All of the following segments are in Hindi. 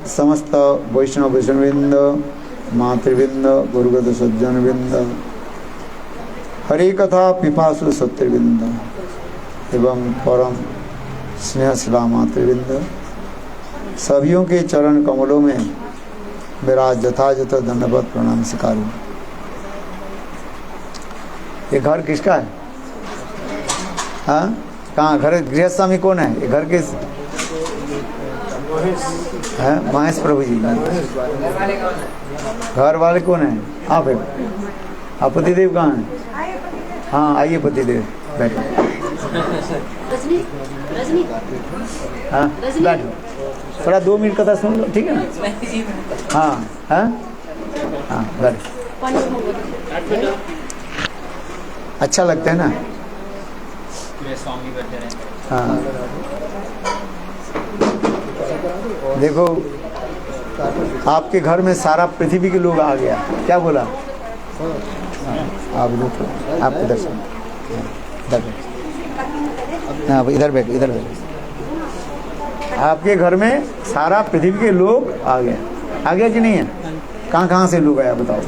समस्त वैष्णव वैष्णववृंद, मातृवृंद, गुरुगत सज्जनवृंद, हरि कथा पिपासु सत्यवृंद एवं परम स्नेह शिला मातृवृंद, सभियों के चरण कमलों में मेरा यथायथ दंडवत प्रणाम स्वीकारूं। ये घर किसका है? हाँ, कहाँ घर? गृहस्थ स्वामी कौन है? ये घर किस है? महेश प्रभु जी। घर वाले कौन है? आप है? आप पतिदेव कहाँ है? हाँ, आइए पतिदेव, बैठो। हाँ, बैठो, थोड़ा 2 मिनट कथा सुन लो, ठीक है ना? हाँ हाँ हाँ, बैठो। अच्छा लगता है ना? हाँ, देखो आपके घर में सारा पृथ्वी के लोग आ गया। क्या बोला? आप देखो, आपके दर्शन इधर बैठो, इधर बैठो। आपके घर में सारा पृथ्वी के लोग आ गया कि नहीं है? कहाँ कहाँ से लोग आया बताओ?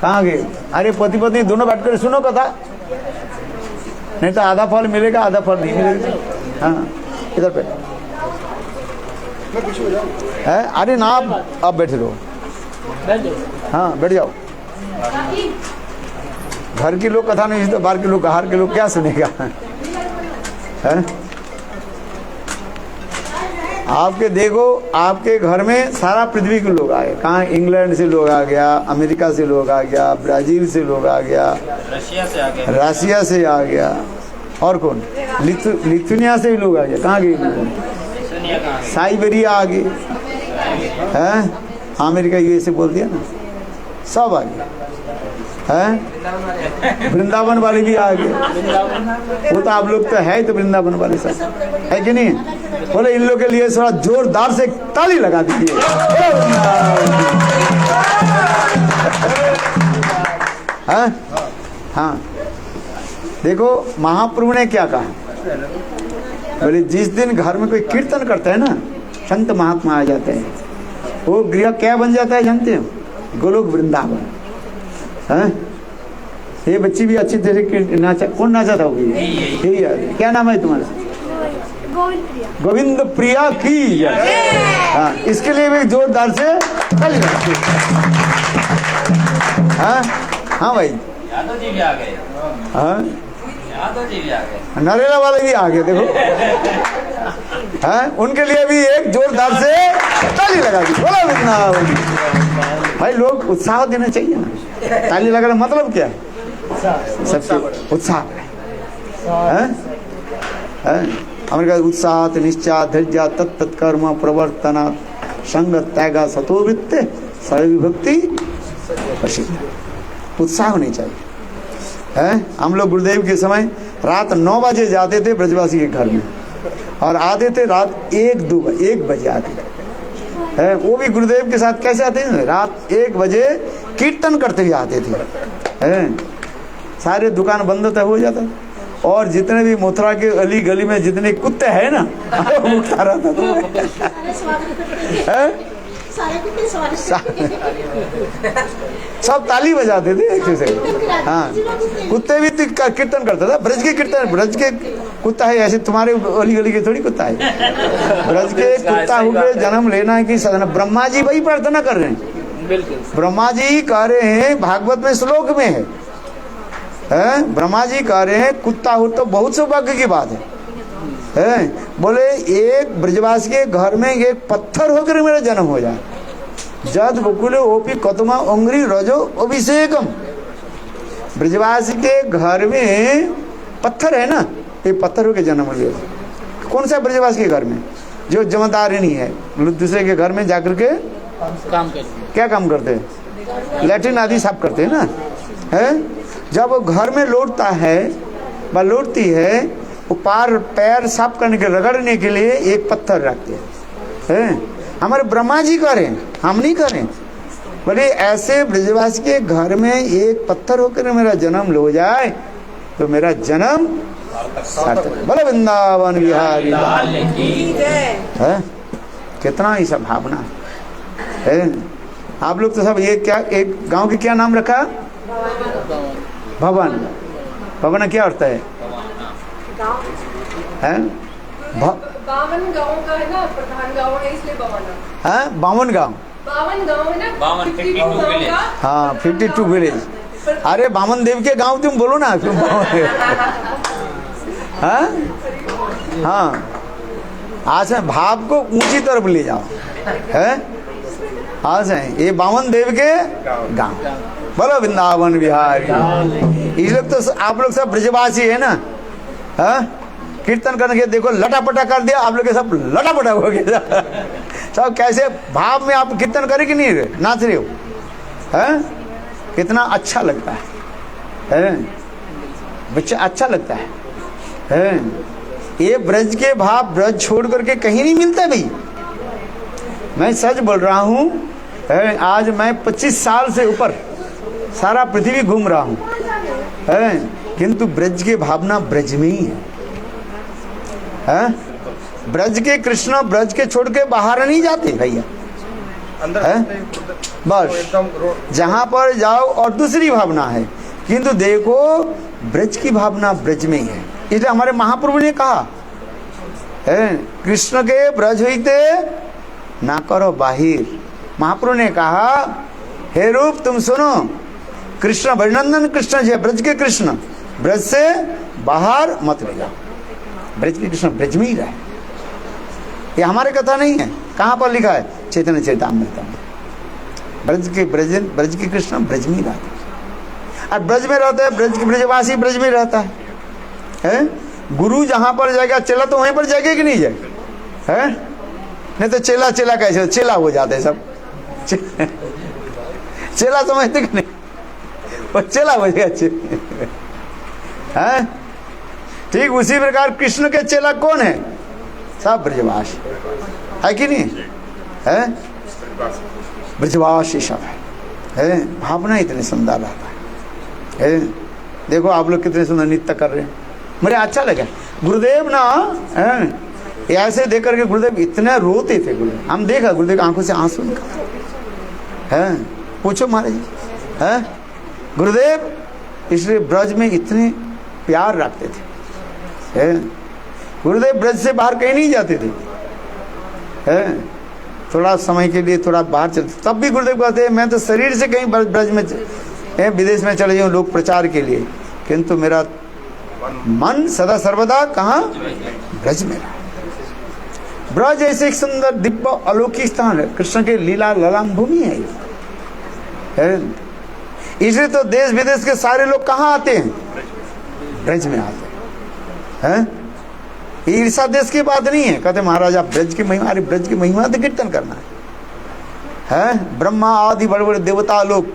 कहाँ गए? अरे पति पत्नी दोनों बैठकर सुनो कथा, नहीं तो आधा फल मिलेगा, आधा फल नहीं मिलेगा। हाँ, इधर पे है। अरे ना, आप बैठे रहो। हाँ, बैठ जाओ। घर के लोग कथा नहीं, तो बाहर के लोग, बाहर के लोग क्या सुनेगा? है? आपके देखो, आपके घर में सारा पृथ्वी के लोग आए। कहाँ? इंग्लैंड से लोग आ गया, अमेरिका से लोग आ गया, ब्राजील से लोग आ गया, रशिया से आ गया, और कौन? लिथुनिया से भी लोग आ गया। कहाँ गए? साइबेरिया आ गए हैं, अमेरिका यूएसए बोल दिया ना, सब आ गए हैं। वृंदावन वाले भी आ गए। वो तो आप लोग तो है, तो वृंदावन वाले सब है कि नहीं? बोले इन लोग के लिए थोड़ा जोरदार से ताली लगा दीजिए। हाँ हाँ, देखो महाप्रभु ने क्या कहा? बोले जिस दिन घर में कोई कीर्तन करता है ना, संत महात्मा आ जाते हैं, वो गृह क्या बन जाता है जानते हो? गोलोक वृंदावन। हैं? ये बच्ची भी अच्छी तरह से नाचा। कौन नाचा था? यही है। क्या नाम है तुम्हारा? गोविंद प्रिया की। हाँ, इसके लिए भी जोरदार से ताली बजाते। हाँ हाँ भाई, यादव जी भी आ गए। हाँ, यादव जी भी आ गए, नरेला वाले भी आ गए। देखो, हाँ, उनके लिए भी एक जोरदार से ताली लगा दी। बोला वृंदावन। भाई लोग उत्साह देना चाहिए ना। ताली लगाना मतलब क्या? सबसे उत्साह है। अमेरिका उत्साह निश्चय धैर्य तत्कर्म प्रवर्तना संग त्यागा सतोवृत्ते सर्वविभक्ति प्रसिद्ध। उत्साह होनी चाहिए। है? हम लोग गुरुदेव के समय रात 9 बजे जाते थे ब्रजवासी के घर में, और आते थे रात 1 बजे आते थे। है? वो भी गुरुदेव के साथ कैसे आते थे? रात 1 बजे कीर्तन करते हुए आते थे। है? सारे दुकान बंद तो हो जाता, और जितने भी मथुरा के अली गली में जितने कुत्ते हैं ना, वो खा रहा था। सब ताली बजाते थे एक से। हाँ, कुत्ते भी कीर्तन करता था। ब्रज के कीर्तन, ब्रज के कुत्ता है ऐसे, तुम्हारे अली गली के थोड़ी कुत्ता है। ब्रज के कुत्ता हुए जन्म लेना की साधना। ब्रह्मा जी वही प्रार्थना कर रहे हैं। ब्रह्मा जी कह रहे हैं, भागवत में श्लोक में है, ब्रह्मा जी कह रहे हैं कुत्ता हो तो बहुत सौभाग्य की बात है। बोले एक ब्रजवासी के घर में एक पत्थर होकर मेरा जन्म हो जाए। जद बकुले ओपी कतमा अंग्री रजो अभिषेकम। ब्रजवासी के घर में पत्थर है ना, ये पत्थर होकर जन्म लिया। कौन सा ब्रजवासी के घर में? जो जमादारिनी है, दूसरे के घर में जाकर के काम करते। क्या काम करते हैं? लैट्रिन आदि साफ करते हैं ना। है? जब वो घर में लौटता है व लौटती है, वो पैर साफ करने के, रगड़ने के लिए एक पत्थर रखते हैं। हमारे ब्रह्मा जी करें, हम नहीं करें। बोले ऐसे ब्रजवासी के घर में एक पत्थर होकर मेरा जन्म हो जाए तो मेरा जन्म सार्थक। बोले वृंदावन बिहारी है। कितना ही सब भावना है। आप लोग तो सब ये क्या, एक गांव के क्या नाम रखा? भवन। भवन क्या होता है? बावन गाँव का है ना, प्रधान गाँव है इसलिए भवन है। बावन गाँव, बावन गाँव है ना, 52 विलेज। हाँ 52 विलेज। अरे बामन देव के गांव तुम बोलो ना, तुम हाँ आज है, भाव को ऊंची तरफ ले जाओ है। आज है ये बामन देव के गांव, बोलो वृंदावन बिहारी। इस लोग तो आप लोग सब ब्रजवासी है ना, हाँ कीर्तन करने के देखो लटापटा कर दिया, आप लोग के सब लटापटा हो गया सब। कैसे भाव में आप कीर्तन करे कि नहीं नाच रहे हो, हैं? कितना अच्छा लगता है बच्चा, अच्छा लगता है। ये ब्रज के भाव ब्रज छोड़ करके कहीं नहीं मिलता भाई। मैं सच बोल रहा हूँ, आज मैं 25 साल से ऊपर सारा पृथ्वी घूम रहा हूँ, किंतु ब्रज के भावना ब्रज में ही है। ब्रज के कृष्ण ब्रज के छोड़ के बाहर नहीं जाते भैया, बस जहां पर जाओ और दूसरी भावना है, किंतु देखो ब्रज की भावना ब्रज में ही है। इसलिए हमारे महाप्रभु ने कहा है, कृष्ण के ब्रज होते ना करो बाहिर। महाप्रभु ने कहा, हे रूप तुम सुनो, कृष्ण ब्रजनंदन कृष्ण जी ब्रज के कृष्ण, ब्रज से बाहर मत ले जाओ। ब्रज के कृष्ण ब्रज में ही रहे। ये हमारे कथा नहीं है, कहाँ पर लिखा है? चैतन्य चरितामृत में। ब्रज के कृष्ण ब्रज में ही रहते हैं, और ब्रज में रहता है, ब्रज के ब्रजवासी ब्रज में रहता है। गुरु जहां पर जाएगा, चेला तो वहीं पर जाएगा कि नहीं जाएगा, है? नहीं तो चेला चेला कैसे, चेला हो जाते हैं सब चेला समझते कि नहीं, वो चेला हो जाएगा। ठीक उसी प्रकार कृष्ण के चेला कौन है? सब ब्रजवास है कि नहीं है? ब्रजवासी सब है। भावना इतनी सुंदर रहता है। देखो आप लोग कितने सुंदर नृत्य कर रहे हैं, मुझे अच्छा लगा। गुरुदेव ना ऐसे देख करके गुरुदेव इतने रोते थे। गुरुदेव हम देखा, गुरुदेव आंखों से आंसू निकलते हैं। पूछो महाराज जी, है गुरुदेव इसलिए ब्रज में इतने प्यार रखते थे। गुरुदेव ब्रज से बाहर कहीं नहीं जाते थे। थोड़ा समय के लिए थोड़ा बाहर चलते, तब भी गुरुदेव कहते हैं मैं तो शरीर से कहीं ब्रज में विदेश में चले जाऊँ लोक प्रचार के लिए, किंतु मेरा मन सदा सर्वदा कहाँ? ब्रज में रहा। ब्रज ऐसे एक सुंदर दिव्य अलौकिक स्थान है, कृष्ण के लीला ललाम भूमि है। इसलिए तो देश विदेश के सारे लोग कहाँ आते हैं? ब्रज में आते हैं। ईर्षा देश की बात नहीं है, कहते महाराज आप ब्रज की महिमा, अरे ब्रज की महिमा तो कीर्तन करना है। ब्रह्मा आदि बड़े बड़े देवता लोग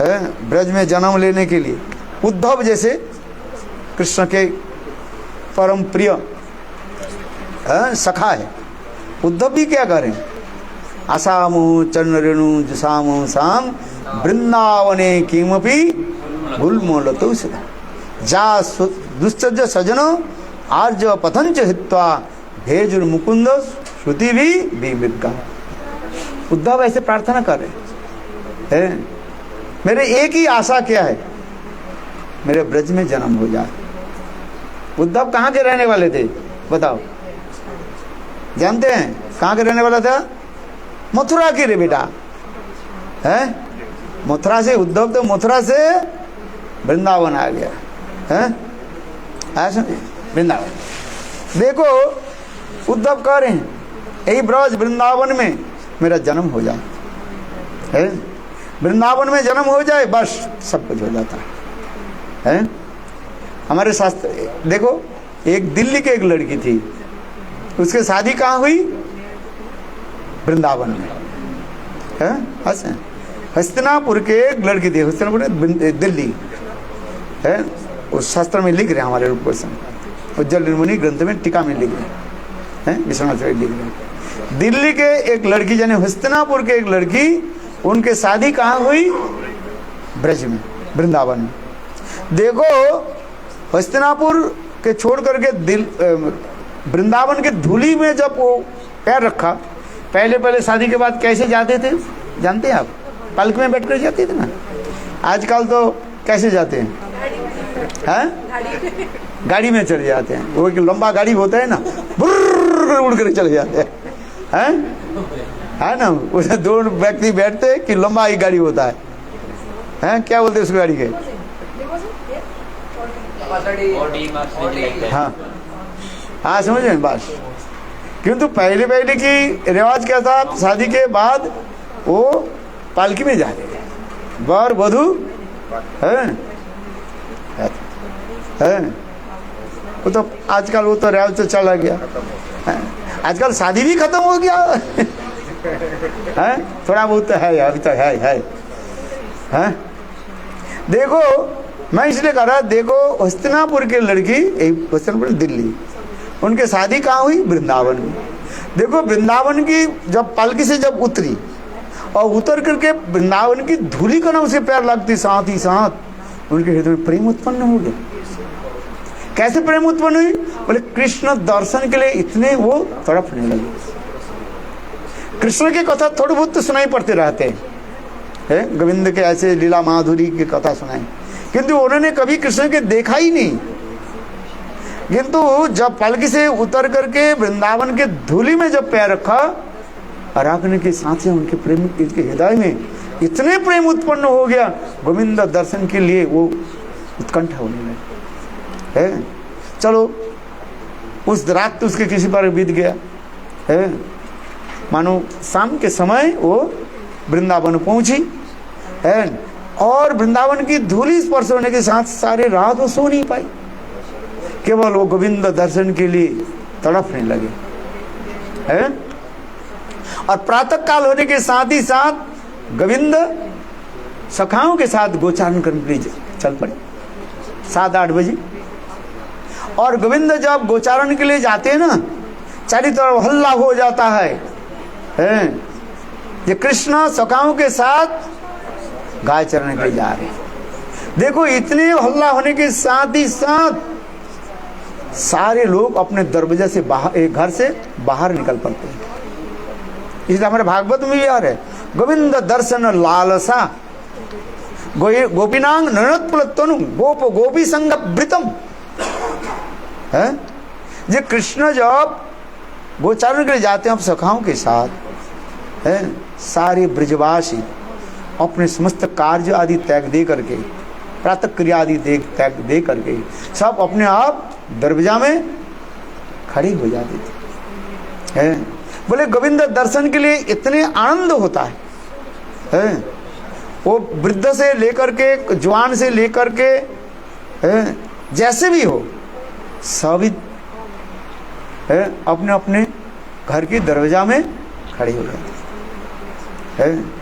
है ब्रज में जन्म लेने के लिए। उद्धव जैसे कृष्ण के परम प्रिय सखा है, उद्धव भी क्या करें? असामो चरण रेणु जुसामो साम वृंदावने किमपि गुलमोलतो सदा जा दुश्चर्य सजनो आर्य पथंच हित्वा भेजुर मुकुंद श्रुति भी विविद्गा। उद्धव ऐसे प्रार्थना कर रहे हैं, मेरे एक ही आशा क्या है, मेरे ब्रज में जन्म हो जाए। उद्धव कहाँ के रहने वाले थे बताओ? जानते हैं कहाँ के रहने वाला था? मथुरा के रे बेटा, है मथुरा से। उद्धव तो मथुरा से वृंदावन आ गया है, ऐसा वृंदावन। देखो उद्धव कह रहे हैं यही ब्रज वृंदावन में मेरा जन्म हो जाए, है वृंदावन में जन्म हो जाए बस सब कुछ हो जाता है। हमारे शास्त्र देखो, एक दिल्ली की एक लड़की थी, उसकी शादी कहाँ हुई? वृंदावन में है। हस्तिनापुर के एक लड़की थी, हस्तिनापुर दिल्ली है। उस शास्त्र में लिख रहे हैं हमारे रूप गोस्वामी, उज्जवल निर्मुनि ग्रंथ में टीका में लिख रहे हैं, विश्वनाथ लिख रहे हैं। दिल्ली के एक लड़की यानी हस्तिनापुर के एक लड़की, उनके शादी कहाँ हुई? ब्रज में, वृंदावन में। देखो हस्तिनापुर के छोड़ करके वृंदावन के धूली में जब वो पैर रखा पहले पहले शादी के बाद कैसे जाते थे जानते हैं आप? पलक में बैठकर जाते थे ना। आजकल तो कैसे जाते हैं? गाड़ी में चले जाते हैं। वो एक लंबा गाड़ी होता है ना, बुर्र उड़ कर चले जाते हैं, है ना? उसमें 2 व्यक्ति बैठते हैं कि लंबा ही गाड़ी होता है, क्या बोलते हैं उस गाड़ी के? हाँ हाँ, समझ रहे हैं बस। किंतु पहले पहले की रिवाज क्या था? शादी के बाद वो पालकी में जाते थे, वर वधू है। वो तो आजकल वो तो रिवाज तो चला गया है। आजकल शादी भी खत्म हो गया है, थोड़ा बहुत तो है अभी तक है। देखो मैं इसलिए कह रहा, देखो हस्तिनापुर की लड़की, हस्तिनापुर दिल्ली, उनके शादी कहाँ हुई? वृंदावन में। देखो वृंदावन की जब पालकी से जब उतरी और उतर करके वृंदावन की धूली का नाम से पैर लगती, साथ ही साथ उनके हृदय में प्रेम उत्पन्न हो गया। कैसे प्रेम उत्पन्न हुई? बोले कृष्ण दर्शन के लिए इतने वो तड़पने लगे। कृष्ण की कथा थोड़ी बहुत तो सुनाई पड़ते रहते हैं, गोविंद के ऐसे लीला माधुरी की कथा सुनाई, किंतु उन्होंने कभी कृष्ण के देखा ही नहीं। किंतु जब पालकी से उतर करके वृंदावन के धूली में जब पैर रखा, आराधना के साथ से उनके प्रेम के हृदय में इतने प्रेम उत्पन्न हो गया, गोविंद दर्शन के लिए वो उत्कंठा होने लगे है। चलो उस रात तो उसके किसी पर बीत गया है। मानो शाम के समय वो वृंदावन पहुंची है, और वृंदावन की धूली स्पर्श होने के साथ सारे रात वो सो नहीं पाई, केवल वो गोविंद दर्शन के लिए तड़पने लगे है। और प्रातः काल होने के साथ ही साथ गोविंद सखाओं के साथ गोचारण करने के लिए चल पड़े 7-8 बजे। और गोविंद जब गोचारण के लिए जाते हैं ना, चारों तरफ हल्ला हो जाता है, ये कृष्ण सखाओं के साथ गाय चरने के लिए जा रहे हैं। देखो इतने हल्ला होने के साथ ही साथ सारे लोग अपने दरवाजे से बाहर, घर से बाहर निकल पड़ते हैं। इसलिए हमारे भागवत में भी आ रहे, गोविंद दर्शन लालसा गोपीनांग नृत्य गोप गोपी संग वृतम है। ये कृष्ण जब गोचारण के लिए जाते हैं सखाओं के साथ है, सारे ब्रजवासी अपने समस्त कार्य आदि त्याग दे करके, प्रातः क्रिया आदि त्याग दे करके सब अपने आप दरवाजा में खड़े हो जाते थे है। बोले गोविंद दर्शन के लिए इतने आनंद होता है, वो वृद्ध से लेकर के जवान से लेकर के जैसे भी हो सभी अपने अपने घर की दरवाजा में खड़े हो जाते हैं।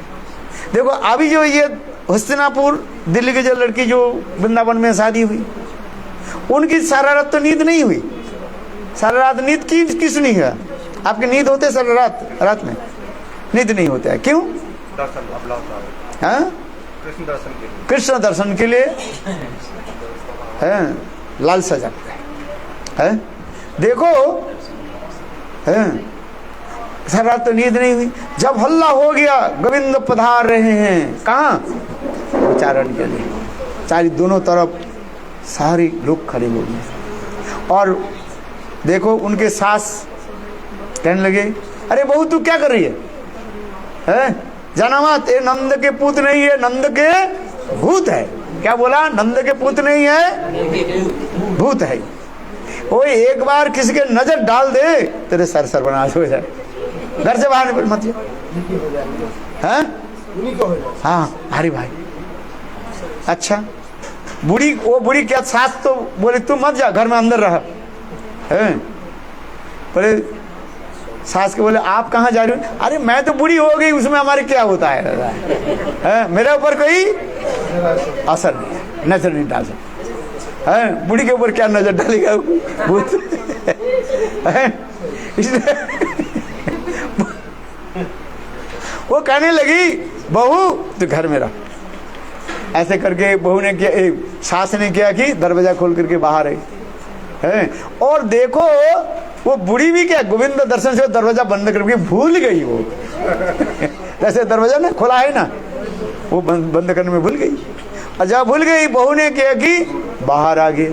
देखो अभी जो ये हस्तिनापुर दिल्ली की जो लड़की जो वृंदावन में शादी हुई, उनकी सारा रात तो नींद नहीं हुई। सारा रात नींद किसने है? आपकी नींद होते सारा रात में नींद नहीं होता है। क्यों? कृष्ण दर्शन के लिए लालसा जागता है। देखो सारा रात तो नींद नहीं हुई। जब हल्ला हो गया गोविंद पधार रहे हैं, कहाँ? उच्चारण के लिए। चारी दोनों तरफ सारे लोग खड़े हो गए। और देखो उनके सास कहने लगे, अरे बहू तू क्या कर रही है? जाना मत, ये नंद के पुत नहीं है, नंद के भूत है। क्या बोला? नंद के पुत नहीं है, भूत है। वो एक बार किसी के नजर डाल दे तेरे सर सर्वनाश हो जाए। घर से बाहर मत है। हाँ अरे भाई, अच्छा बूढ़ी, वो बूढ़ी क्या सास तो बोले तू मत जा, घर में अंदर रहा है। बोले सास के बोले आप कहाँ जा रही हो? अरे मैं तो बूढ़ी हो गई, उसमें हमारे क्या होता है? मेरे ऊपर कोई असर नहीं है, नजर नहीं डाल सकता है। बूढ़ी के ऊपर क्या नजर डालेगा भूत? इसलिए वो कहने लगी बहू तो घर में रह। ऐसे करके बहू ने किया, सास ने किया कि दरवाजा खोल करके बाहर है। और देखो वो बुढ़ी भी क्या गोविंद दर्शन से दरवाजा बंद करके भूल गई वो जैसे दरवाजा ना खोला है ना, वो बंद करने में भूल गई। और जब भूल गई, बहू ने क्या कि बाहर आ गए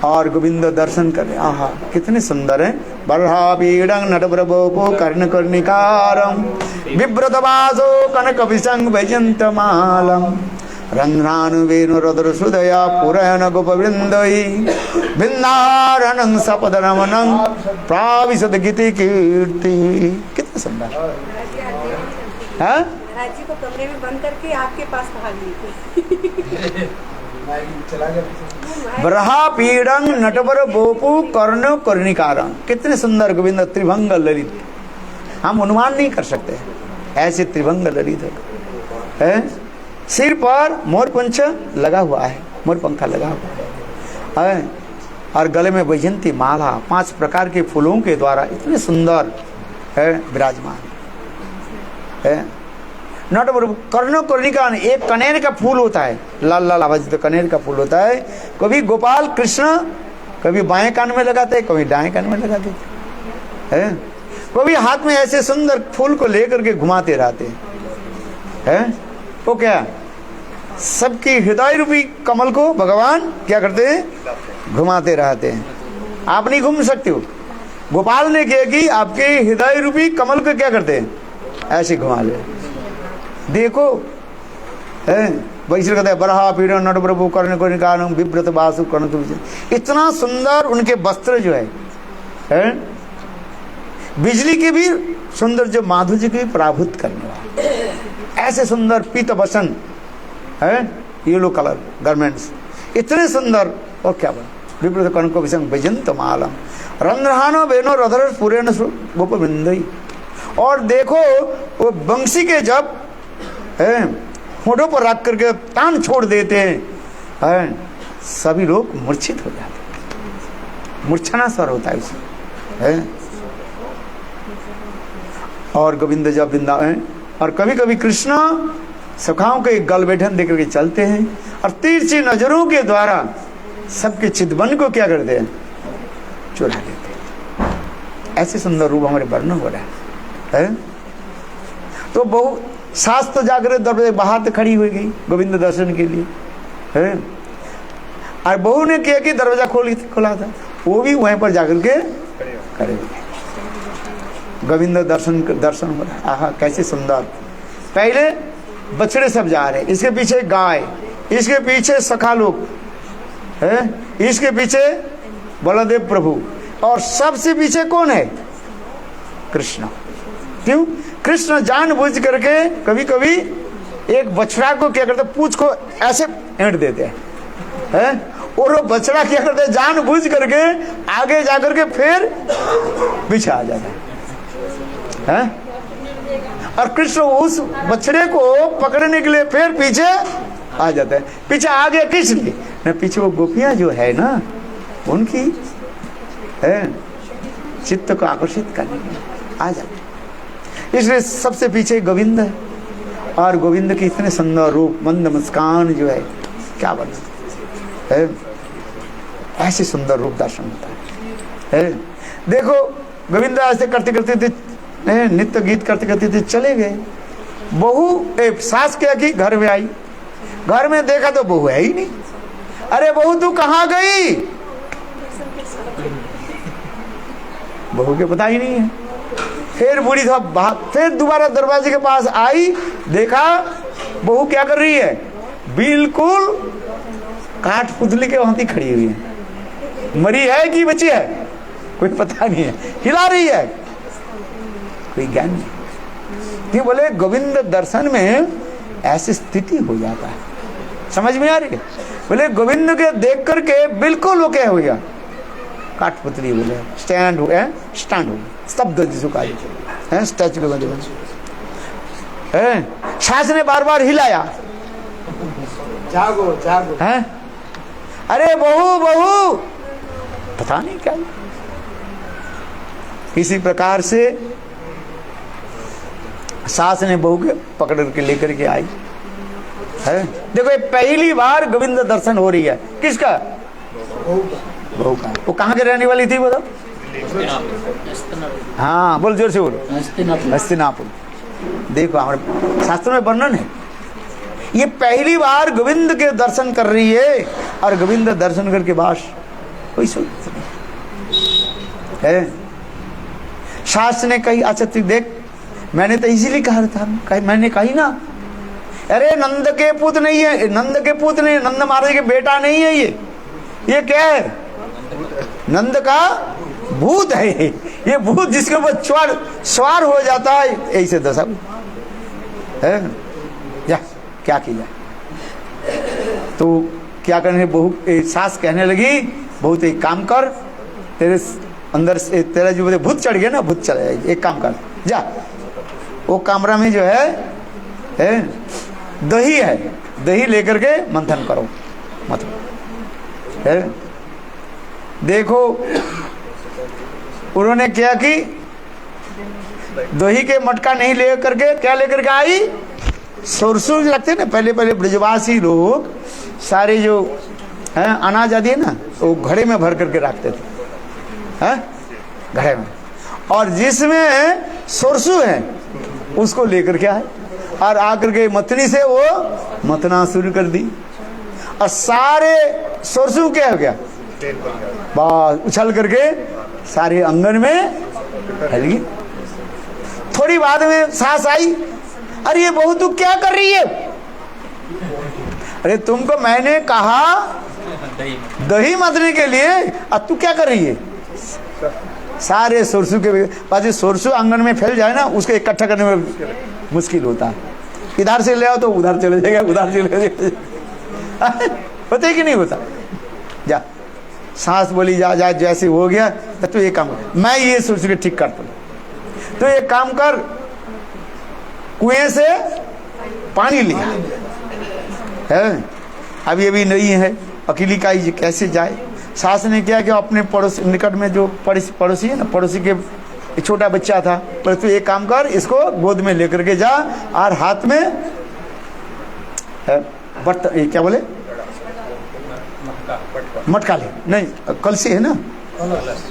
और गोविंद दर्शन करे। आहा कितने सुंदर है। बरहा पीड़ं नटप्रभो कर्ण कर्णिकारं विव्रत वासो कनक विसंग वैजंतमालम रंध्रानु वेणु रुद्र सुदया पुरयन गोपवृंदई बिंदारणं सपदनमनं प्राविशद गीति कीर्ति। कितना सुंदर है। महाराज जी को कमरे में बंद करके आपके पास भाग ली। ब्रहा पीड़ं नटवर बोपु कर्ण कर्णिकारं। कितने सुंदर गोविंद त्रिभंग ललित, हम अनुमान नहीं कर सकते ऐसे त्रिभंग ललित है। सिर पर मोर पंच लगा हुआ है, मोर पंखा लगा हुआ है और गले में वैजंती माला 5 प्रकार के फूलों के द्वारा इतने सुंदर है विराजमान है। नटवर कर्ण कर्णिका, एक कनेर का फूल होता है, लाल लाल आवाज तो कनेर का फूल होता है। कभी गोपाल कृष्ण कभी बाएं कान में लगाते, कभी दाएं कान में लगाते हैं। कभी हाथ में ऐसे सुंदर फूल को लेकर के घुमाते रहते हैं। वो क्या सबकी हृदय रूपी कमल को भगवान क्या करते हैं, घुमाते रहते हैं। आप नहीं घूम सकते हो। गोपाल ने किया कि आपके हृदय रूपी कमल को क्या करते हैं, ऐसे घुमा ले। देखो है वैसे कहते हैं बरहा पीड़ नट प्रभु कर्ण कर्णिकारं विव्रत वासु कर्ण तुम। इतना सुंदर उनके वस्त्र जो है बिजली के भी सुंदर, जो माधुर्य की पराभूत करने वाला ऐसे सुंदर पीत वसन है, येलो कलर गारमेंट्स इतने सुंदर। और क्या बना विव्रत कर्ण को विसंग वैजंत मालम रंध्रानो वेणो रधर पुरेण गोप बिंदई। और देखो वो बंसी के जब होठों पर रख करके तान छोड़ देते हैं, सभी लोग मूर्छित हो जाते हैं। मूर्छना स्वर होता है उसमें। और गोविंद जब वृंदावन, और कभी कभी कृष्ण सखाओं के गल बैठन देकर के चलते हैं और तिरछी नजरों के द्वारा सबके चितवन को क्या करते हैं, चुरा लेते हैं। ऐसे सुंदर रूप हमारे वर्णन हो रहा है। तो बहु सास तो जाकर दरवाजे बाहर तो खड़ी हुई गई गोविंद दर्शन के लिए है। और बहू ने किया कि दरवाजा खोला था, वो भी वहीं पर जाकर के खड़े हुए। गोविंद दर्शन हो रहा है। आहा कैसे सुंदर। पहले बछड़े सब जा रहे, इसके पीछे गाय, इसके पीछे सखा लोग है, इसके पीछे बलदेव प्रभु, और सबसे पीछे कौन है, कृष्ण। क्यों, कृष्ण जानबूझ करके कभी कभी एक बछड़ा को क्या करते, पूंछ को ऐसे एंट देते हैं, और वो बछड़ा क्या करते, जानबूझ करके आगे जाकर के फिर पीछे आ जाता है। और कृष्ण उस बछड़े को पकड़ने के लिए फिर पीछे आ जाता है। पीछे आ गया किस लिए न, पीछे वो गोपियां जो है ना, उनकी है चित्त को आकर्षित करने के लिए आ जाते, इसलिए सबसे पीछे गोविंद है। और गोविंद की इतने सुंदर रूप, मंद मुस्कान जो है, क्या बना है, ऐसे सुंदर रूप दर्शन होता है। देखो गोविंद ऐसे करते करते थे, नित्य गीत करते करते थे, चले गए। बहू सास क्या की, घर में आई, घर में देखा तो बहू है ही नहीं। अरे बहू तू कहाँ गई, बहू के पता ही नहीं है। फिर बूढ़ी था, फिर दोबारा दरवाजे के पास आई, देखा बहू क्या कर रही है, बिल्कुल काठ पुतली के वहां खड़ी हुई है। मरी है कि बची है कोई पता नहीं है, हिला रही है, कोई ज्ञान नहीं। बोले गोविंद दर्शन में ऐसी स्थिति हो जाता है, समझ में आ रही है। बोले गोविंद के देख करके बिल्कुल वो क्या हो गया, काठपुतली बोले स्टैंड हो गया, स्टैंड हो गया, स्तब्ध जिसको कहा है, स्टैचू के बंदे है। सास ने बार बार हिलाया, जागो जागो है, अरे बहू बहू, पता नहीं क्या। इसी प्रकार से सास ने बहू के पकड़ के लेकर के आई है। देखो ये पहली बार गोविंद दर्शन हो रही है, किसका, बहू का। वो कहाँ के रहने वाली थी बताओ, हाँ बोल, जोर से बोलो। हस्तिनापुर। देखो हमारे शास्त्रों में वर्णन है, ये पहली बार गोविंद के दर्शन कर रही है, और गोविंद दर्शन करके बास कोई सुन है। शास्त्र ने कही, अच्छा तू देख, मैंने तो इसीलिए कहा था, मैंने कही ना, अरे नंद के पुत्र नहीं है, नंद के पुत्र नहीं, नंद महाराज के बेटा नहीं है ये क्या है? नंद का भूत है ये भूत, जिसके ऊपर सवार हो जाता है, ऐसे दशा है। जा क्या की जाए, तो क्या करने, बहू सास कहने लगी, बहुत एक काम कर, तेरे अंदर से तेरा जो भूत चढ़ गया ना, भूत चला जाएगी, एक काम कर, जा वो कमरा में जो है दही है, दही लेकर के मंथन करो, मतलब है। देखो उन्होंने क्या कि दही के मटका नहीं लेकर के, क्या लेकर के आई? सरसों लगते ना, पहले ब्रजवासी लोग सारे जो है अनाज आदि है ना, वो घड़े में भर करके रखते थे, हैं घड़े में, और जिसमें सरसों है उसको लेकर के आए, और आकर के मथनी से वो मथना शुरू कर दी, और सारे सरसों क्या हो गया, बस उछल करके सारे आंगन में फैल गई। थोड़ी बाद में सास आई, अरे ये बहू तू क्या कर रही है? अरे तुमको मैंने कहा दही मथने के लिए, अब तू क्या कर रही है? सारे सरसों के पास सरसों आंगन में फैल जाए ना, उसको इकट्ठा करने में मुश्किल होता है। इधर से ले आओ तो उधर चले जाएगा, उधर से ले होता है कि नहीं होता? जा सास बोली, जा जा जैसे हो गया तो तू एक काम कर, मैं ये सरसों के ठीक करता हूँ, तो एक काम कर, कुएं से पानी लिया है, अब ये भी नहीं है, अकेली का कैसे जाए? सास ने क्या कि अपने पड़ोसी निकट में जो पड़ोसी है ना, पड़ोसी के छोटा बच्चा था, पर तू एक काम कर, इसको गोद में लेकर के जा, और हाथ में बर्तन क्या बोले, मटका ले, नहीं कलसी है ना,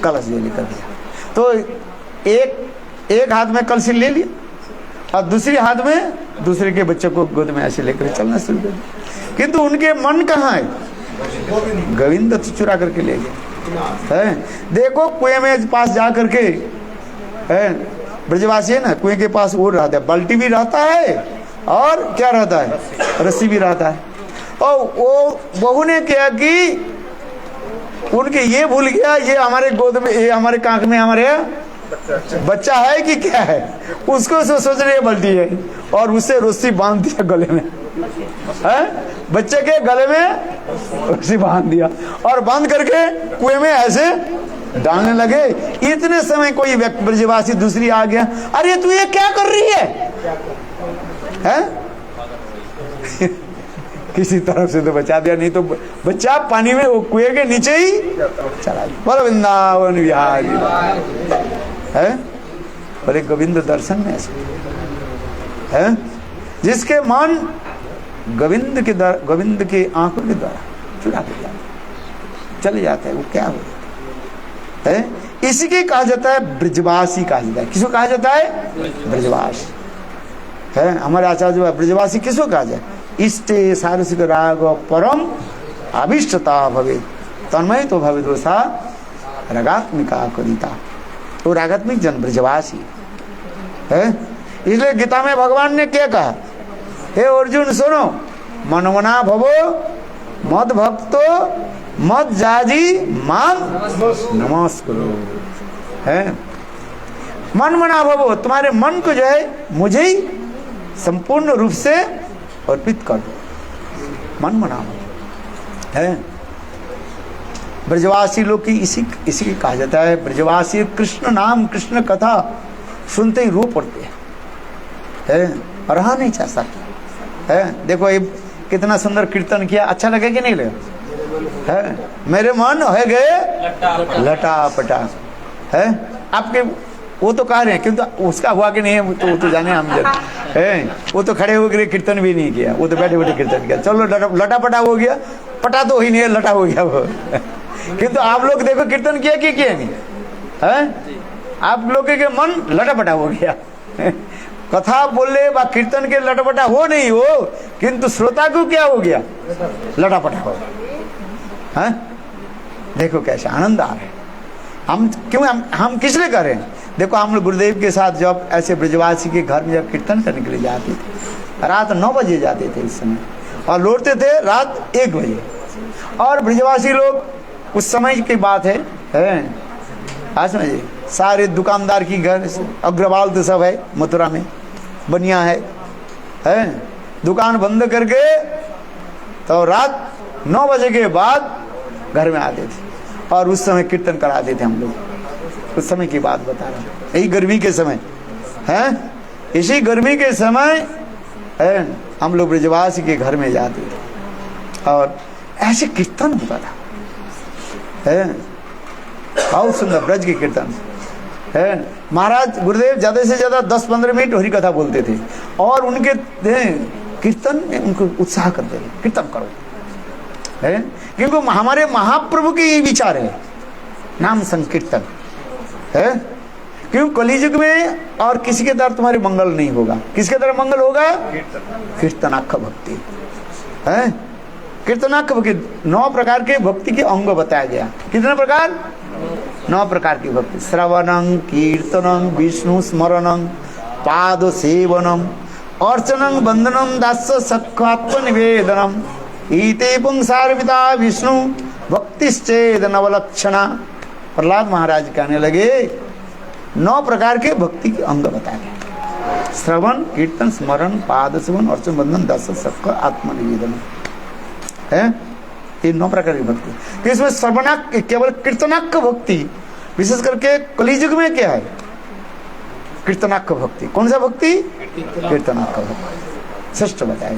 कलश ले लेकर गया, तो एक हाथ में कलसी ले लिया, और दूसरे हाथ में दूसरे के बच्चे को गोद में ऐसे लेकर चलना शुरू कर दिया। किंतु उनके मन कहाँ है? गोविंद चुरा करके ले गए है। देखो कुएं में पास जा करके है, ब्रजवासी है ना, कुएं के पास वो रहता है, बाल्टी भी रहता है, और क्या रहता है, रस्सी भी रहता है। और वो बहू ने क्या कि उनके ये भूल गया, ये हमारे गोद में, ये हमारे कांख में हमारे बच्चा है कि क्या है, उसको सोच रही है बाल्टी है, और उससे रस्सी बांध दिया गले में, है बच्चे के गले में रस्सी बांध दिया, और बांध करके कुएं में ऐसे डालने लगे। इतने समय कोई व्यक्ति ब्रजवासी दूसरी आ गया, अरे तू ये क्या कर रही है? किसी तरफ से तो बचा दिया, नहीं तो बच्चा पानी में, वो कुएं के नीचे ही चला गया। बोलो वृंदावन विहारी है, बोले गोविंद दर्शन में ऐसे है, जिसके मन गोविंद के आंखों के द्वारा चुरा के चले जाता है, वो क्या हो है? इसी के कहा जाता है ब्रजवासी कहा जाता है। किसको कहा जाता है? ब्रजवासी है। हमारे आचार्य जो है ब्रजवासी किसको कहा जाए? इष्टे सारसिक राग परम अभिष्टता भवे तन्मय तो भवे दोषा रागात्मिका कविता, तो रागात्मिक जन ब्रजवासी है। इसलिए गीता में भगवान ने क्या कहा? हे अर्जुन सुनो, मनमना भवो मद भक्तो मद जाजी मान नमस्कुरु है। मन मना भवो, तुम्हारे मन को जो है मुझे ही संपूर्ण रूप से अर्पित कर दो, मन मना है। ब्रजवासी लोग की इसी की कहा जाता है ब्रजवासी। कृष्ण नाम कृष्ण कथा सुनते ही रो पड़ते हैं, रहा नहीं चाह सकता है। देखो ये कितना सुंदर कीर्तन किया, अच्छा लगे कि नहीं लगे है? मेरे मन हो गए लटा पटा है। आपके वो तो कह रहे हैं, किंतु उसका हुआ कि नहीं है तो वो तो जाने हम है। वो तो खड़े होकर कीर्तन भी नहीं किया, वो तो बैठे बैठे कीर्तन किया। चलो लटा पटा हो गया, पटा तो ही नहीं है, लटा हो गया वो। किंतु आप लोग देखो कीर्तन किया कि किया नहीं हैं? आप लोग के मन लटापटा हो गया। कथा बोले व कीर्तन के लटापटा हो नहीं हो, किंतु श्रोता को क्या हो गया? लटापटा हो गया। हैं? देखो कैसे आनंद आ रहा है। हम क्यों हम किस लिए कर रहे हैं? देखो हम लोग गुरुदेव के साथ जब ऐसे ब्रजवासी के घर में जब कीर्तन करने के लिए जाते थे, रात 9 बजे जाते थे इस समय, और लौटते थे रात 1 बजे। और ब्रजवासी लोग उस समय की बात है आज समझिए, सारे दुकानदार की घर, अग्रवाल तो सब है मथुरा में, बनिया है दुकान बंद करके तो रात 9 बजे के बाद घर में आते थे और उस समय कीर्तन कराते थे हम लोग। उस समय की बात बता रहे हैं, यही गर्मी के समय है, इसी गर्मी के समय है हम लोग ब्रजवासी के घर में जाते थे और ऐसे कीर्तन होता था है, बहुत सुंदर ब्रज की कीर्तन है। महाराज गुरुदेव ज्यादा से ज्यादा 10-15 मिनट हरि कथा बोलते थे और उनके कीर्तन में उनको उत्साह करते थे, कीर्तन करो है, क्योंकि हमारे महाप्रभु के ये विचार है, नाम संकीर्तन है। क्यों? कलियुग में और किसी के द्वारा तुम्हारे मंगल नहीं होगा। किसके द्वारा मंगल होगा? कीर्तनाख्य भक्ति है। कीर्तनाख्य भक्ति 9 प्रकार के भक्ति के अंग बताया गया। कितने प्रकार? 9 प्रकार की भक्ति। श्रवणं, कीर्तनं, विष्णु स्मरणं, पाद सेवनम, अर्चनं, वंदनं, दास्य सख्यात्म निवेदनम, ईते पुंसार्पिता विष्णु भक्तिश्चेद नवलक्षणा। प्रहलाद महाराज कहने लगे 9 प्रकार के भक्ति के अंग बताए गए। श्रवण, कीर्तन, स्मरण, पाद सेवन, अर्चन, वंदन, दास्य सख्य आत्मनिवेदन है। ये 9 प्रकार की भक्ति। तो इसमें श्रवणाक केवल कीर्तनाक्य भक्ति, विशेष करके कलियुग में क्या है? कीर्तनाक्य भक्ति। कौन सा भक्ति? कीर्तनाक्य भक्ति श्रेष्ठ बताए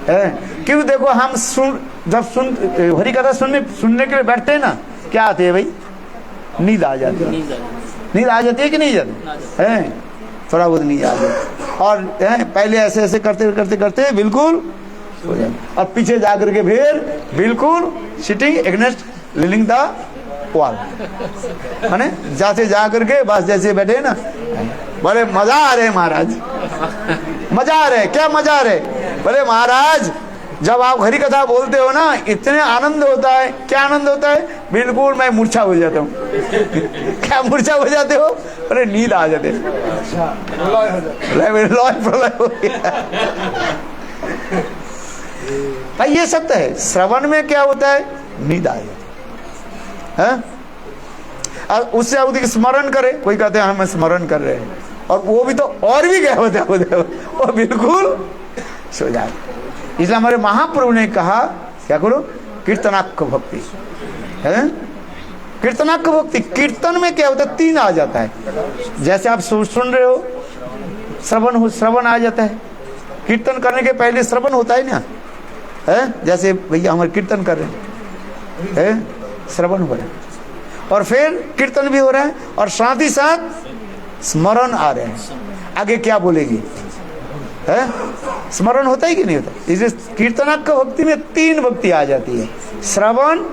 है। क्यों? देखो हम जब हरि कथा सुनने के लिए बैठते हैं ना, क्या आते है भाई? नींद आ जाती है। नींद आ जाती है कि नहीं जाती है? थोड़ा बहुत नींद आ जाती और पहले ऐसे ऐसे करते करते करते बिल्कुल हो जाए और पीछे जाकर के फिर बिल्कुल sitting against leaning the wall, है जाते जा करके बस जैसे बैठे ना, बोले मजा आ रहे महाराज, मजा आ रहे। क्या मजा आ रहे? बोले महाराज जब आप हरि कथा बोलते हो ना, इतने आनंद होता है। क्या आनंद होता है? बिल्कुल मैं मूर्छा हो जाता हूँ। क्या मूर्छा हो जाते हो? अरे नींद आ जाते, प्रलय हो गया भाई। ये सत्य है। श्रवण में क्या होता है? नींद आ जाती है। और उससे अधिक स्मरण करे, कोई कहते हैं हम स्मरण कर रहे हैं, और वो भी तो और भी क्या होता है, वो बिल्कुल सो जाते। इसलिए हमारे महाप्रभु ने कहा क्या करो? कीर्तनाक्य भक्ति है। कीर्तनाक्य भक्ति, कीर्तन में क्या होता है? 3 आ जाता है। जैसे आप सुन रहे हो, श्रवण आ जाता है। कीर्तन करने के पहले श्रवण होता है ना, है? जैसे भैया हमारे कीर्तन कर रहे हैं, श्रवण हो रहा है और फिर कीर्तन भी हो रहा है और साथ ही साथ स्मरण आ रहे हैं। आगे क्या बोलेगी है? स्मरण होता है कि नहीं होता? इसलिए कीर्तनाक्य भक्ति में 3 भक्ति आ जाती है, श्रवण,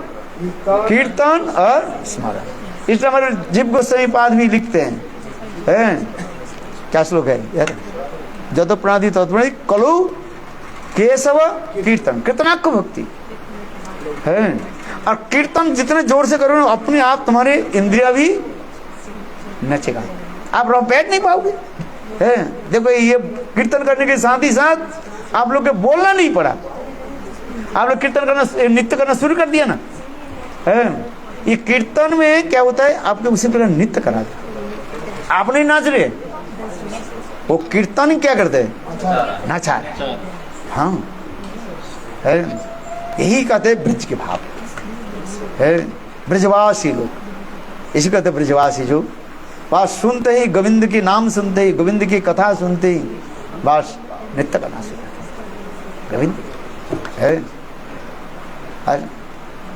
कीर्तन और स्मरण। इसलिए हमारे जीव गोस्वामी पाद भी लिखते हैं, क्या श्लोक है यार? जतो प्रणादि तत्प्रणादि कलु केशव कीर्तन, कीर्तनाक्य भक्ति है। और कीर्तन जितने जोर से करो अपने आप तुम्हारे इंद्रिया भी नचेगा, आप बैठ नहीं पाओगे है। देखो ये कीर्तन करने के साथ ही साथ आप लोग के बोलना नहीं पड़ा, आप लोग कीर्तन करना, नृत्य करना शुरू कर दिया ना है। ये कीर्तन में क्या होता है? आपके उसी तरह नृत्य करा दे, आप नहीं नाच रहे, वो कीर्तन क्या करते हैं? नाचा रहे। हाँ है, यही कहते हैं ब्रज के भाव है। ब्रजवासी लोग इसी कहते ब्रजवासी, जो बस सुनते ही गोविंद की नाम सुनते ही, गोविंद की कथा सुनते ही बस नृत्य करना शुरू। गोविंद है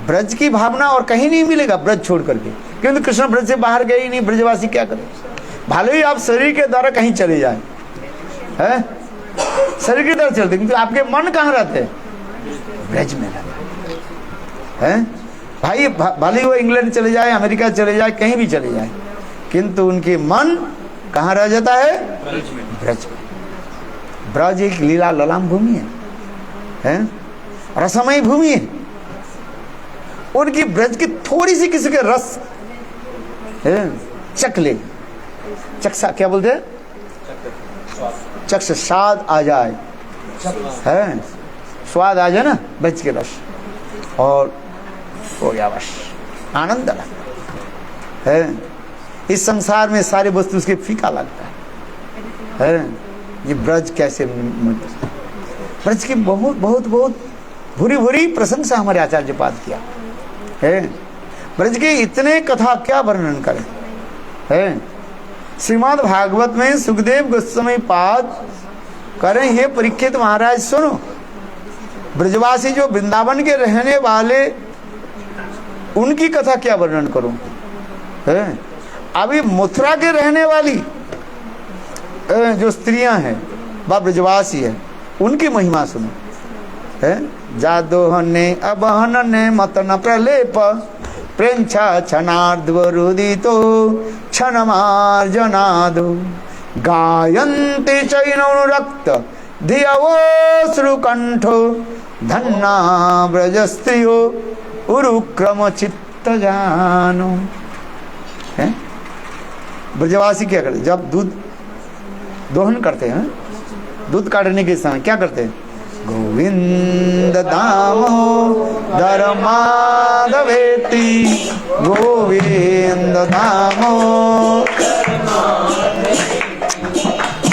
ब्रज की भावना और कहीं नहीं मिलेगा ब्रज छोड़ करके, क्योंकि कृष्ण ब्रज से बाहर गए ही नहीं। ब्रजवासी क्या करें? भले ही आप शरीर के द्वारा कहीं चले जाए, है शरीर की तरफ चलते, क्योंकि आपके मन कहाँ रहते हैं? ब्रज में रहते हैं भाई। भले ही वो इंग्लैंड चले जाए, अमेरिका चले जाए, कहीं भी चले जाए, किंतु उनके मन कहाँ रह जाता है? ब्रज में। ब्रज एक लीला ललाम भूमि है? रसमयी भूमि है। उनकी ब्रज की थोड़ी सी किसी के रस है चख ले, चक्षा क्या बोलते हैं? चक्ष स्वाद आ जाए, है स्वाद आ जाए ना ब्रज के रस, और हो गया बस आनंद है। इस संसार में सारे वस्तु उसके फीका लगता है। ये ब्रज कैसे, ब्रज की बहुत बहुत बहुत भूरी भूरी प्रशंसा हमारे आचार्य पाद किया है। ब्रज के इतने कथा क्या वर्णन करें है। श्रीमद् भागवत में सुखदेव गोस्वामी पाद करें, हे परीक्षित महाराज सुनो, ब्रजवासी जो वृंदावन के रहने वाले उनकी कथा क्या वर्णन करूं है। अभी मथुरा के रहने वाली जो स्त्रियां हैं वह ब्रजवासी है, उनकी महिमा सुनो है। जादोहने अबहनने मतन प्रलेप प्रेंछा क्षणार्ध्वरुदितो क्षणमार्जनादो गायन्ति चैननुरक्त धियवोऽश्रुकण्ठो धन्ना ब्रजस्त्रियो उरुक्रम चित्तजानो है। ब्रजवासी क्या करते? जब दूध दोहन करते हैं, दूध काटने के समय क्या करते हैं? गोविंद दामो धर्माधवेति, गोविंद दामो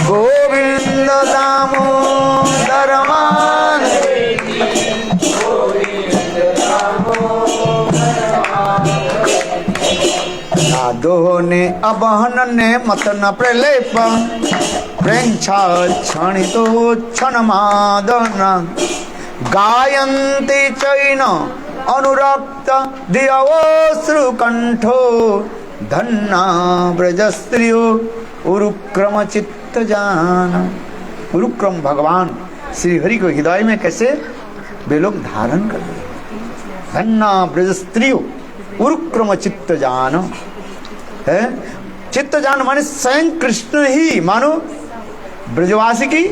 गोविंद दामो धर्मान दोहने अबहन ने मतन प्रलेप प्रेंछा क्षणितो क्षणमादन गायन्ति चैन अनुरक्त दियवोऽश्रुकण्ठो धन्ना ब्रजस्त्रियो उरुक्रम चित्तजान। उरुक्रम भगवान श्री हरि को हृदय में कैसे वे लोग धारण कर लिए। धन्ना ब्रजस्त्रियो उरुक्रम चित्तजान है। चित्तजान माने स्वयं कृष्ण ही मानो ब्रजवासी की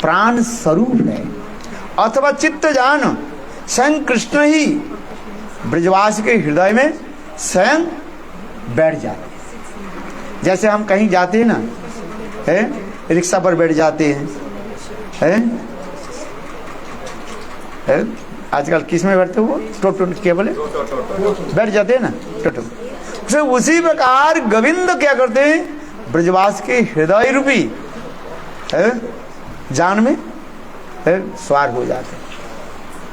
प्राण स्वरूप है, अथवा चित्तजान स्वयं कृष्ण ही ब्रजवासी के हृदय में स्वयं बैठ जाते। जैसे हम कहीं जाते हैं ना है, रिक्शा पर बैठ जाते हैं है? आजकल किस में बैठते हो? टोटो क्या बोले? बैठ जाते हैं ना टोटो। तो उसी प्रकार गोविंद क्या करते हैं? ब्रजवास के हृदय रूपी है जान में है स्वार हो जाते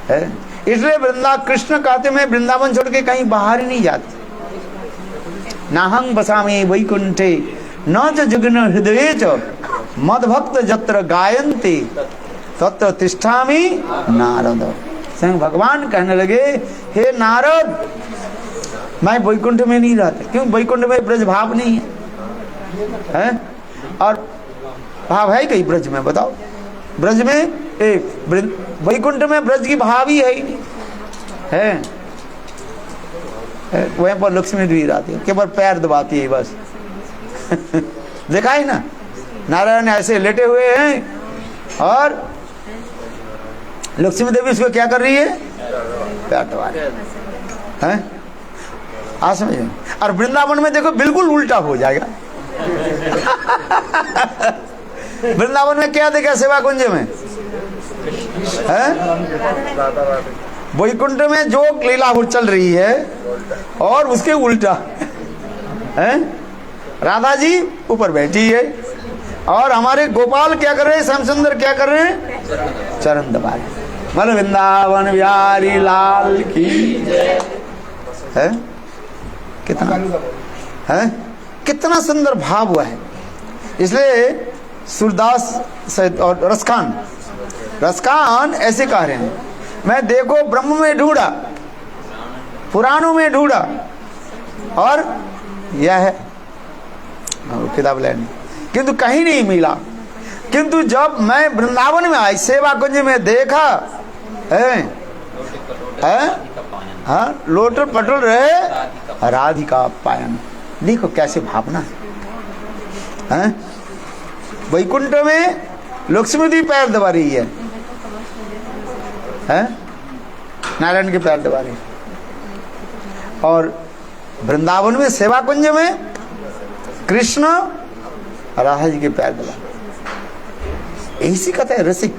है। इसलिए कृष्ण कहते मैं वृंदावन छोड़ के कहीं बाहर ही नहीं जाती। नाहं बसामि वैकुंठे न च जगन हृदये च मद्भक्त जत्र गायन्ति तत्र तिष्ठामि नारद। स्वयं भगवान कहने लगे हे नारद, मैं वैकुंठ में नहीं रहता। क्यों? वैकुंठ में ब्रज भाव नहीं है? और भाव है कहीं ब्रज में? बताओ। ब्रज में वैकुंठ में ब्रज की भाव ही है वहीं पर लक्ष्मी देवी रहती है, केवल पैर दबाती है बस। देखा है ना, नारायण ऐसे लेटे हुए हैं और लक्ष्मी देवी उसको क्या कर रही है? पैर दबा रही है। आ समझे? और वृंदावन में देखो बिल्कुल उल्टा हो जाएगा। वृंदावन में क्या देखा सेवा कुंज में है? वैकुंठ में जो लीला चल रही है और उसके उल्टा है। राधा जी ऊपर बैठी है और हमारे गोपाल क्या कर रहे हैं? श्याम सुंदर क्या कर रहे हैं? चरण दबा रहे। मतलब वृंदावन बिहारी लाल की है। कितना है, कितना सुंदर भाव हुआ है। इसलिए सूरदास और रसखान ऐसे कह रहे हैं, मैं देखो ब्रह्म में ढूंढा, पुराणों में ढूंढा और यह है किताब लेने, किंतु कहीं नहीं मिला। किंतु जब मैं वृंदावन में आई, सेवा कुंज में देखा है हाँ लोटल पटल रहे राधिका पायन देखो कैसे भावना है। वैकुंठ में लक्ष्मी जी पैर दबा रही है, नारायण के पैर दबा रही है, और वृंदावन में सेवा कुंज में कृष्ण राधा जी के पैर दबा। ऐसी कथा है रसिक,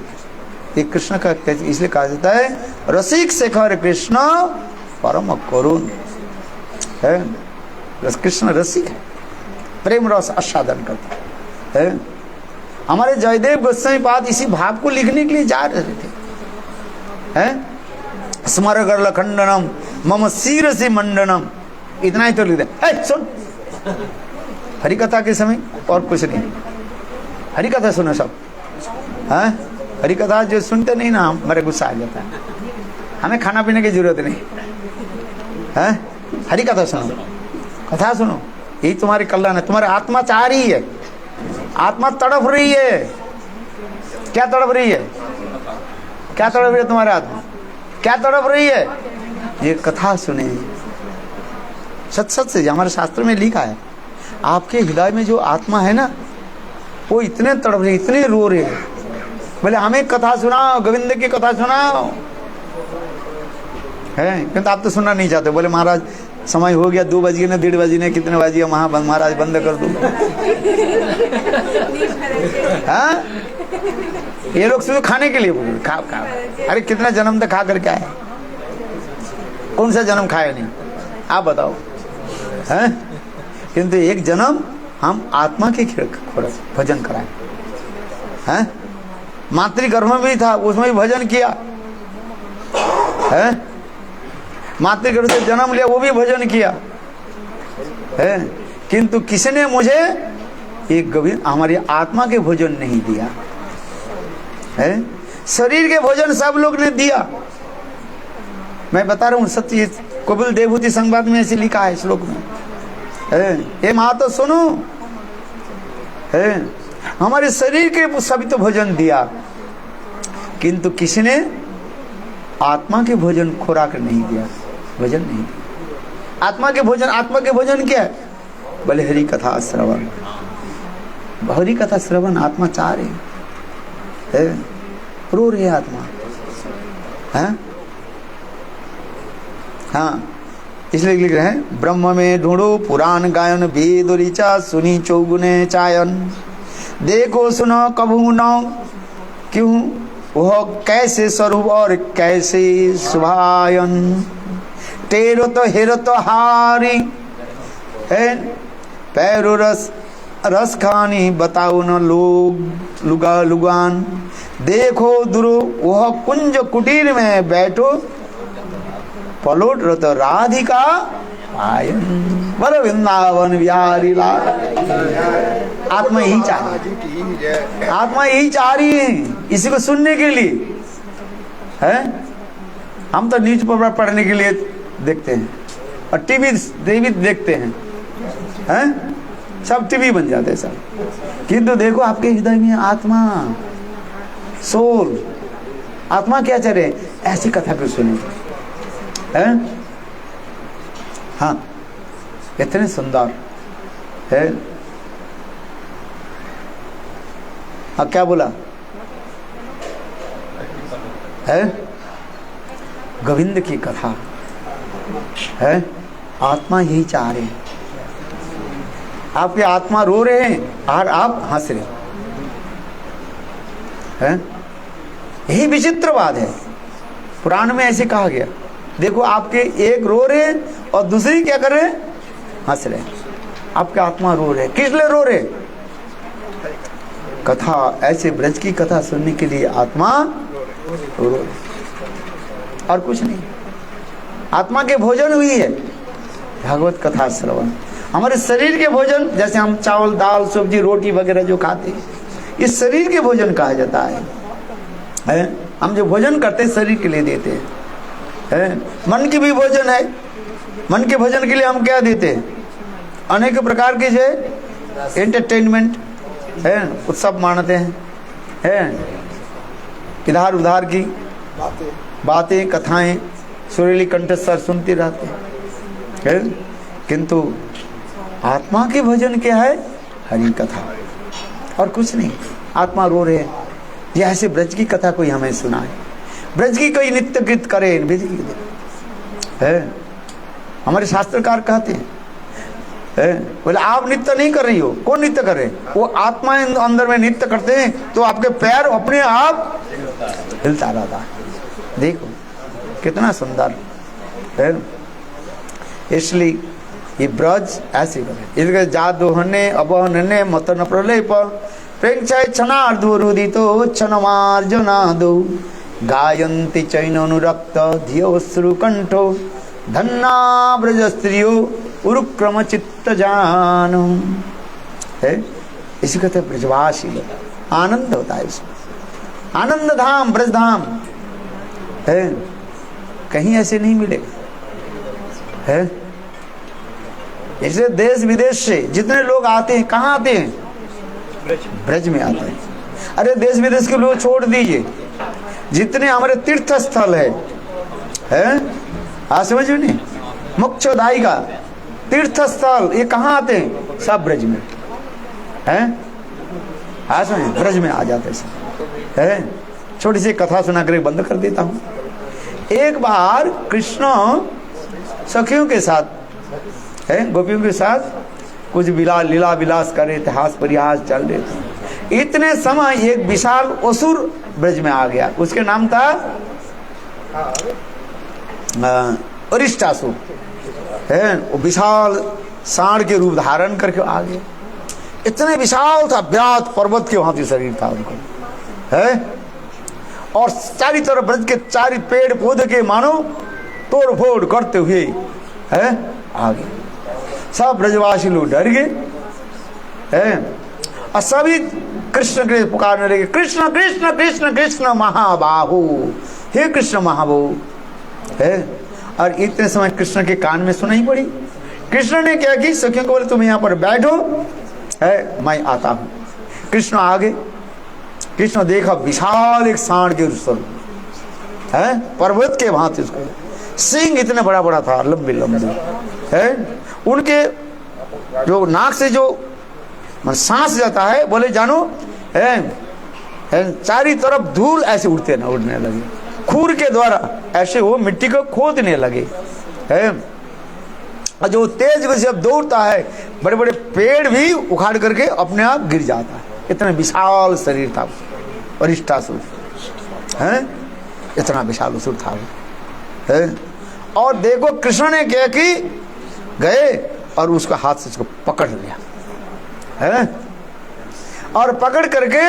ये कृष्ण का इसलिए कहा जाता है रसिक शेखर कृष्ण परम करुण है। कृष्ण रसिक है, प्रेम रस आस्वादन करता है। हमारे जयदेव गोस्वामी पाद इसी भाव को लिखने के लिए जा रहे थे, हैं? स्मर गर्ल खंडनम मम शीर से मंडनम, इतना ही तो लिख दे। सुन, हरि कथा के समय और कुछ नहीं, हरि कथा सुनो सब, हैं? हरि कथा जो सुनते नहीं ना, मेरे गुस्सा आ जाता है। हमें खाना पीने की जरूरत नहीं है, हरि कथा सुनो, कथा सुनो, यही तुम्हारी कल्याण है। तुम्हारी आत्मा चाह रही है, आत्मा तड़प रही है। क्या तड़प रही है? क्या तड़प रही है तुम्हारी आत्मा? क्या तड़प रही है? ये कथा सुने। सच सच से हमारे शास्त्र में लिखा है, आपके हृदय में जो आत्मा है ना, वो इतने तड़प रही, इतने रो रहे हैं, बोले हमें कथा सुनाओ, गोविंद की कथा सुनाओ, है? किंतु आप तो सुनना नहीं चाहते। बोले महाराज समय हो गया, 2 बज गए ना, 1:30 बजे, कितने बजे महाराज बंद कर दो। हाँ, ये लोग सिर्फ खाने के लिए खा। अरे कितना जन्म तक खा करके आए, कौन सा जन्म खाया नहीं, आप बताओ, हैं? किंतु एक जन्म हम आत्मा के भजन कराए, हैं? मातृगर्भ में भी था, उसमें भी भजन किया, है? मातृगर्भ से जन्म लिया, वो भी भजन किया, है? किंतु किसने मुझे एक गोविंद हमारी आत्मा के भोजन नहीं दिया, है? शरीर के भोजन सब लोग ने दिया। मैं बता रहा हूँ सत्य, कपिल देवभूति संवाद में ऐसे लिखा है श्लोक में, है? ये माँ तो सुनो, है? हमारे शरीर के सभी तो भोजन दिया, किंतु किसने आत्मा के भोजन खुराक नहीं दिया, भोजन नहीं दिया। आत्मा के भोजन क्या है? बोले हरि कथा श्रवण। हरि कथा श्रवण आत्मा चाह रही है, रो रही है आत्मा, है? हाँ, इसलिए लिख रहे हैं, ब्रह्म में ढूंढो पुराण गायन, वेद ऋचा सुनी चौगुने चायन, देखो सुनो कभू न क्यों वह कैसे स्वरूप और कैसे सुभायन, तेरो तो हेरो तो हारी है, पैरो रस खानी बताओ न लोग लुगान, देखो दुरु वह कुंज कुटीर में बैठो, पलोट रत राधिका आयन, वर वृंदावन बिहारी लाल। आत्मा यही चाह रही है, आत्मा यही चाह रही है, इसी को सुनने के लिए, है? हम तो न्यूज पेपर पढ़ने के लिए देखते हैं और टीवी देखते हैं, हैं? सब टीवी बन जाते हैं सब, किंतु देखो आपके हृदय में आत्मा, सोल, आत्मा क्या चाह रहे? ऐसी कथा को सुने, हैं? हाँ, इतने सुंदर है। क्या बोला है? गोविंद की कथा है, आत्मा यही चाह रहे हैं। आपकी आत्मा रो रहे हैं और आप हंस रहे हैं, यही विचित्र बात है। पुराण में ऐसे कहा गया, देखो आपके एक रो रहे हैं और दूसरी क्या कर रहे हैं? हंस रहे हैं। आपकी आत्मा रो रहे, किस लिए रो रहे? कथा, ऐसे ब्रज की कथा सुनने के लिए आत्मा रो रहे, और कुछ नहीं। आत्मा के भोजन हुई है भागवत कथा श्रवण। हमारे शरीर के भोजन, जैसे हम चावल दाल सब्जी रोटी वगैरह जो खाते हैं, ये शरीर के भोजन कहा जाता है? हम जो भोजन करते हैं शरीर के लिए देते हैं। मन की भी भोजन है, मन के भोजन के लिए हम क्या देते हैं? अनेक प्रकार के जो एंटरटेनमेंट है, उत्सव मानते हैं, इधर उधर की बातें कथाएं सुरीली कंठ स्वर सुनते रहते हैं, किंतु आत्मा के भजन क्या है? हरि कथा और कुछ नहीं। आत्मा रो रहे हैं, ये ऐसे ब्रज की कथा कोई हमें सुनाए, ब्रज की कोई नित्य गीत करे, ब्रज की है। हमारे शास्त्रकार कहते हैं बोले आप नित्य नहीं कर रही हो। कौन नित्य करे? वो आत्मा अंदर में नित्य करते हैं तो आपके पैर अपने आप हिलता रहता है। देखो कितना सुंदर है। इसलिए ये ब्रज ऐसे करे, इसके जादोहने अबहने मतन प्रलय प्रेक्षाय क्षणार्धोरुदितो क्षणमार्जनादो गायन्ति चैनानुरक्त धियोश्रुकण्ठो धन्ना ब्रज स्त्रियो उरुक्रम चित्त जानो है। इसी कहते ब्रजवासी लोग, आनंद होता है इसमें, आनंद धाम ब्रज धाम है, कहीं ऐसे नहीं मिलेगा है। इसलिए देश विदेश से जितने लोग आते हैं, कहाँ आते हैं? ब्रज में आते हैं। अरे देश विदेश के लोग छोड़ दीजिए, जितने हमारे तीर्थ स्थल है आज समझ में नहीं, मोक्षदायी का तीर्थ स्थल ये कहाँ आते हैं? सब ब्रज में है। आज समझ ब्रज में आ जाते है। छोटी सी कथा सुना कर बंद कर देता हूँ। एक बार कृष्ण सखियों के साथ है, गोपियों के साथ कुछ लीला विलास कर रहे थे, हास परिहास चल रहे थे। इतने समय एक विशाल असुर ब्रज में आ गया, उसके नाम था अरिष्टासुर है। वो विशाल सांड के रूप धारण करके आ गया। इतने विशाल था, व्यात पर्वत के वहां शरीर था उनको है। और चारी तरफ ब्रज के चारी पेड़ पौधे के मानो तोड़ फोड़ करते हुए है आ गए। सब ब्रजवासी लोग डर गए है और सभी कृष्ण के पुकारने लगे, कृष्ण कृष्ण कृष्ण कृष्ण महाबाहु, हे कृष्ण महाबाहु है। और इतने समय कृष्ण के कान में सुनाई पड़ी। कृष्ण ने क्या की, सखियों को बोले तुम यहाँ पर बैठो है, मैं आता हूँ। कृष्ण आगे, कृष्ण देखा विशाल एक सांड के स्वरूप है, पर्वत के भांति उसको सिंह इतने बड़ा बड़ा था, लंबे लंबे है। उनके जो नाक से जो सांस जाता है, बोले जानो है चारी तरफ धूल ऐसे उड़ते ना उड़ने लगे, खूर के द्वारा ऐसे वो मिट्टी को खोदने लगे है। और जो तेज गति जब दौड़ता है, बड़े बड़े पेड़ भी उखाड़ करके अपने आप गिर जाता है। इतना विशाल शरीर था अरिष्टासुर है, इतना विशाल असुर था है। और देखो कृष्ण ने क्या कि गए और उसका हाथ से उसको पकड़ लिया है, और पकड़ करके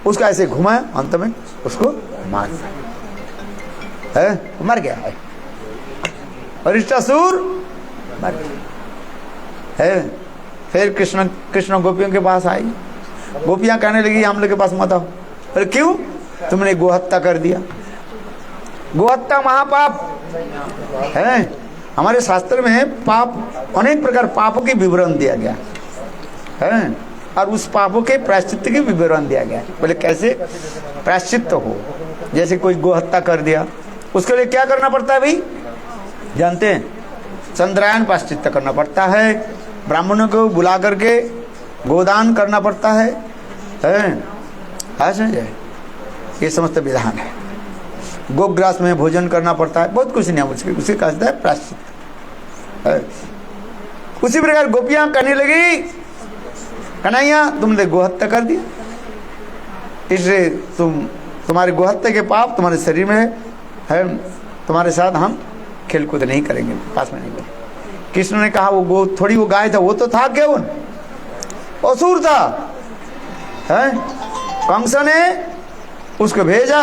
उसका ऐसे घुमाया, अंत में उसको मार दिया है, मर गया है अरिष्टासुर मर गया है। फिर कृष्ण गोपियों के पास आई। गोपियां कहने लगी हम लोग के पास मत आओ। पर क्यों? तुमने गोहत्या कर दिया। गोहत्या महापाप है। हमारे शास्त्र में पाप, अनेक प्रकार पापों के विवरण दिया गया है, और उस पापों के प्रायश्चित के विवरण दिया गया। बोले कैसे प्रायश्चित हो? जैसे कोई गोहत्या कर दिया, उसके लिए क्या करना पड़ता है भाई? जानते हैं, चंद्रायन प्रायश्चित करना पड़ता है, ब्राह्मणों को बुला करके गोदान करना पड़ता है ऐसे ये समस्त विधान है। गोग्रास में भोजन करना पड़ता है, बहुत कुछ नियम उसी का है प्रायश्चित। उसी प्रकार गोपियां कहने लगी कन्हैया तुमने गोहत्या कर दी, इसलिए तुम्हारे गोहत्या के पाप तुम्हारे शरीर में है, तुम्हारे साथ हम खेलकूद नहीं करेंगे, पास में नहीं करेंगे। कृष्ण ने कहा वो थोड़ी वो गाय था, वो तो था क्या? वो असुर था है। कंस ने उसको भेजा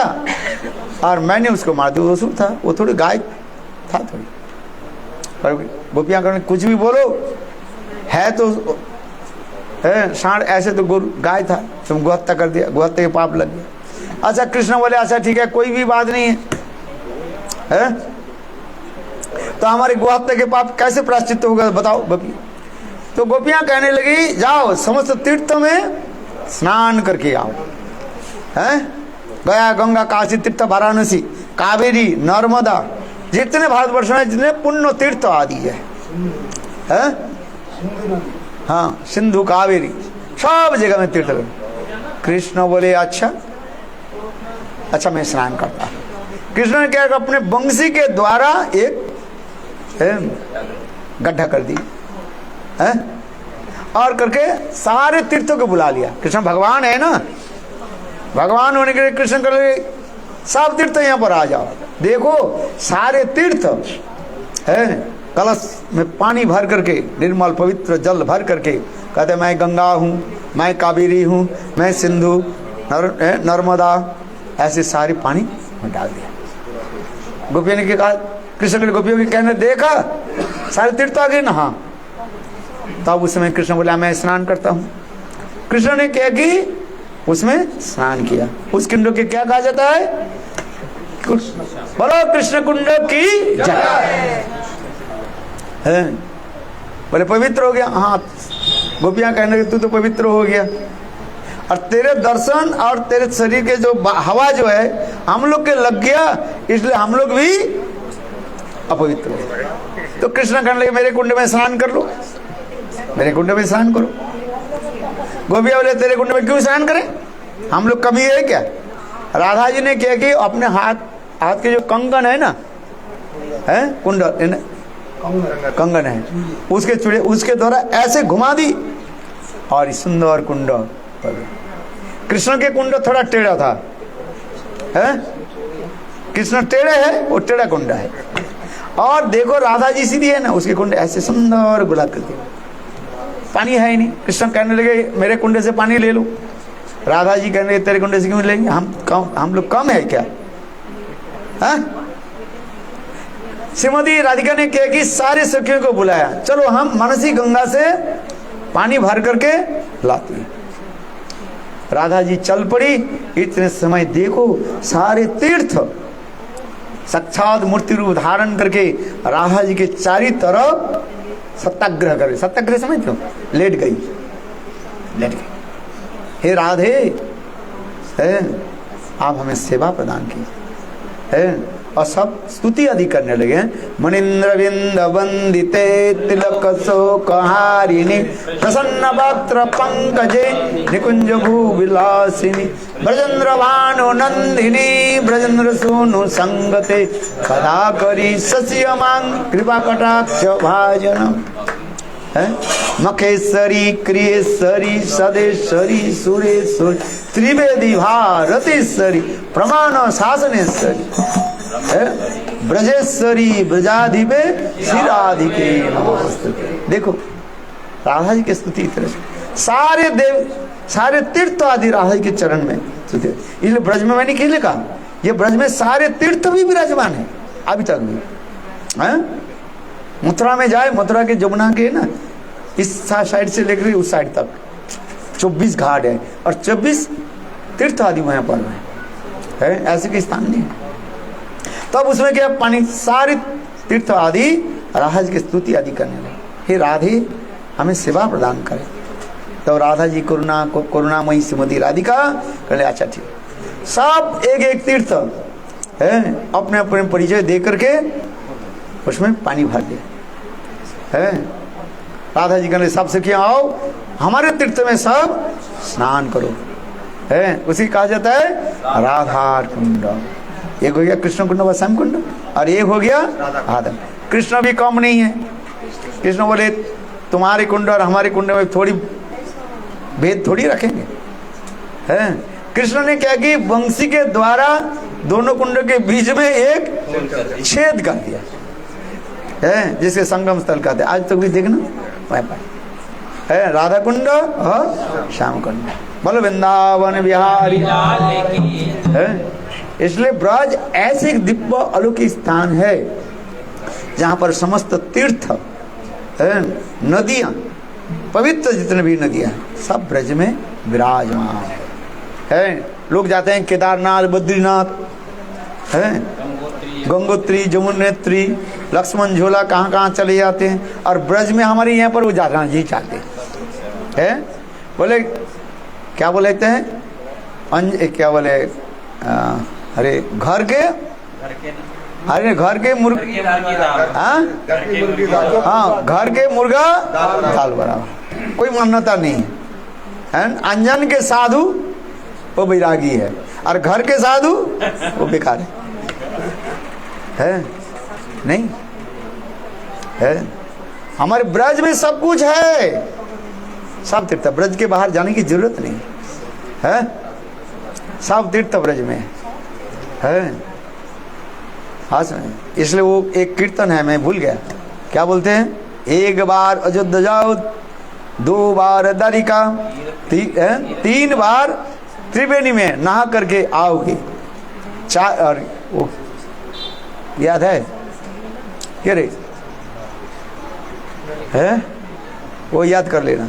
और मैंने उसको मार दिया, असुर था, वो थोड़ी गाय था थोड़ी। पर गोपियां कहने कुछ भी बोलो है तो है सांड, ऐसे तो गाय था, तुम गोहत्या कर दिया, गोहत्या के पाप लग गया। अच्छा कृष्ण बोले अच्छा ठीक है, कोई भी बात नहीं है तो हमारे गोहत्या के पाप कैसे प्रायश्चित होगा बताओ गोपी। तो गोपियां कहने लगी जाओ समस्त तीर्थों में स्नान करके आओ है। गया, गंगा, काशी तीर्थ, वाराणसी, कावेरी, नर्मदा, जितने भारतवर्ष में जितने पुण्य तीर्थ आदि है हाँ, सिंधु कावेरी सब जगह में तीर्थ। कृष्ण बोले अच्छा मैं स्नान करता। कृष्ण ने क्या अपने बंसी के द्वारा एक गड्ढा कर दी है और करके सारे तीर्थों को बुला लिया। कृष्ण भगवान है ना, भगवान होने के लिए कृष्ण कर ले सब तीर्थ यहाँ पर आ जाओ। देखो सारे तीर्थ है, कलश में पानी भर करके, निर्मल पवित्र जल भर करके कहते मैं गंगा हूँ, मैं कावेरी हूँ, मैं सिंधु नर्मदा, ऐसे सारे पानी में डाल दिया। गोपियों ने कहा, कृष्ण ने गोपियों के कहने देखा सारे तीर्थ आ गए नहा। तब उस समय कृष्ण बोला मैं स्नान करता हूँ। कृष्ण ने क्या की, उसमें स्नान किया। उस कुंड के क्या कहा जाता है, बोलो कृष्ण कुंड की जय है। बोले पवित्र हो गया। हाँ, गोपियां कहने लगी तू तो पवित्र हो गया, और तेरे दर्शन और तेरे शरीर के जो हवा जो है हम लोग के लग गया, इसलिए हम लोग भी अपवित्र हो गए। तो कृष्ण कहने लगे मेरे कुंड में स्नान कर लो, मेरे कुंड में स्नान करो। गोपिया बोले तेरे कुंड में क्यों स्नान करें, हम लोग कमी है क्या। राधा जी ने क्या कि अपने हाथ के जो कंगन है ना, है कुंडल कंगन है, उसके द्वारा ऐसे घुमा दी और सुंदर कुंड। कृष्ण के कुंड थोड़ा टेढ़ा था, है कृष्ण टेढ़े है, वो टेढ़ा कुंड है। और देखो राधा जी सीधी है ना, उसके कुंड ऐसे सुंदर गुलाब करते, पानी है ही नहीं। कृष्ण कहने लगे मेरे कुंडे से पानी ले लो। राधा जी कहने लगे तेरे कुंडे से क्यों लेंगे, हम लोग कम है क्या। श्रीमती राधिका ने क्या कि सारे सखियों को बुलाया, चलो हम मनसी गंगा से पानी भर करके लाते हैं। राधा जी चल पड़ी। इतने समय देखो सारे तीर्थ साक्षात मूर्ति रूप धारण करके राधा जी के चारी तरफ सत्याग्रह करे। सत्याग्रह समझते हो, लेट गई। हे राधे है, आप हमें सेवा प्रदान की है। और सब स्तुति आदि करने लगे। मनिंद्र विंद वंदिते तिलक शोकहारिणी प्रसन्न वक्त्र पंकजे निकुंज भू विलासिनी ब्रजेंद्र भानु नंदिनी ब्रजेंद्र सोनु संगते कदा करी शशियमांग कृपा कटाक्ष भाजनम है। मखेश्वरी क्रियेश्वरी सदेश्वरी सुरेश्वरी त्रिवेदी भारतेश्वरी प्रमाण शासनेश्वरी ब्रजेश्वरी ब्रजाधिपे श्रीराधिके नमोस्तुते। देखो राधा जी की स्तुति तरह सारे देव सारे तीर्थ आदि राधा जी के चरण में स्तुति। इसलिए ब्रज में मैंने क्या कहा, ये ब्रज में सारे तीर्थ भी विराजमान है अभी तक भी है। मथुरा में जाए, मथुरा के जमुना के ना इस साइड से लेकर उस साइड तक 24 घाट है और 24 तीर्थ आदि वहां पर है, ऐसे कोई स्थान नहीं है। तब उसमें क्या पानी सारे तीर्थ आदि राधा जी की स्तुति आदि करने लगे। हे राधे हमें सेवा प्रदान करे। तो राधा जी करुणामयी श्रीमती राधिका कहले अच्छा ठीक। सब एक एक तीर्थ है अपने अपने परिचय दे करके उसमें पानी भर दे है। राधा जी कहले सबसे क्या आओ हमारे तीर्थ में सब स्नान करो है। उसी कहा जाता है राधा कुंड। एक हो गया कृष्ण कुंड व श्याम कुंड और एक हो गया राधा। कृष्ण भी कम नहीं है। कृष्ण बोले तुम्हारे कुंड और हमारे कुंड में थोड़ी भेद थोड़ी रखेंगे है। कृष्ण ने क्या कि बंसी के द्वारा दोनों कुंड के बीच में एक छेद कर दिया है, जिसके संगम स्थल कहते हैं। आज तक भी देखना वह पर है राधा कुंड और श्याम कुंड। बोलो वृंदावन बिहारी है। इसलिए ब्रज ऐसे एक दिव्य अलौकिक स्थान है जहां पर समस्त तीर्थ नदियां पवित्र जितने भी नदियां सब ब्रज में विराजमान है। लोग जाते हैं केदारनाथ बद्रीनाथ है, गंगोत्री जमुनेत्री लक्ष्मण झोला कहाँ कहाँ चले जाते हैं। और ब्रज में हमारे यहाँ पर वो जाना ही चाहते हैं। बोले क्या बोलते हैं क्या बोले अरे घर के मुर्गा हाँ घर के मुर्गा दाल बराबर कोई मान्यता नहीं है। अनजान के साधु वो बैरागी है, और घर के साधु वो बेकार है नहीं है। हमारे ब्रज में सब कुछ है, सब तीर्थ, ब्रज के बाहर जाने की जरूरत नहीं है, सब तीर्थ ब्रज में है। हाँ सुनिए, इसलिए वो एक कीर्तन है, मैं भूल गया क्या बोलते हैं, एक बार अयोध्या जाओ, 2 बार द्वारिका, 3 बार त्रिवेणी में नहा करके आओगे, 4 और वो याद है क्या रे है, वो याद कर लेना।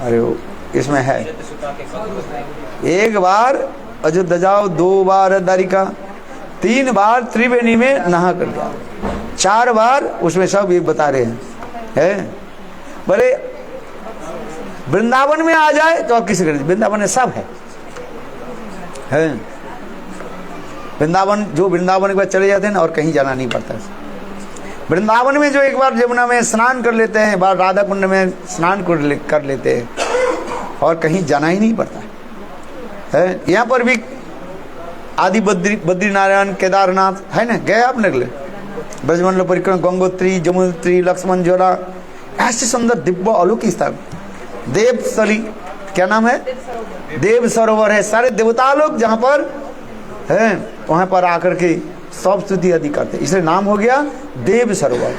अरे वो इसमें है, 1 बार अयोध्या जाओ, 2 बार द्वारिका, 3 बार त्रिवेणी में नहा कर जाओ, 4 बार उसमें सब ये बता रहे हैं। बोले वृंदावन में आ जाए तो आप किसी कर, वृंदावन में सब है। वृंदावन, जो वृंदावन एक बार चले जाते हैं ना और कहीं जाना नहीं पड़ता। वृंदावन में जो एक बार यमुना में स्नान कर लेते हैं, बार राधा कुंड में स्नान कर लेते हैं और कहीं जाना ही नहीं पड़ता है। यहाँ पर भी आदि बद्रीनारायण, केदारनाथ है ना, गए आप निकले, ब्रजमंडल परिक्रमा, गंगोत्री, जमुनोत्री, लक्ष्मण झोला, ऐसे सुंदर दिव्य अलौकिक स्थान, देवस्थली, क्या नाम है, देव सरोवर है, सारे देवता लोग जहाँ पर है वहाँ पर आकर के सब स्तुति आदि करते, इसलिए नाम हो गया देव सरोवर।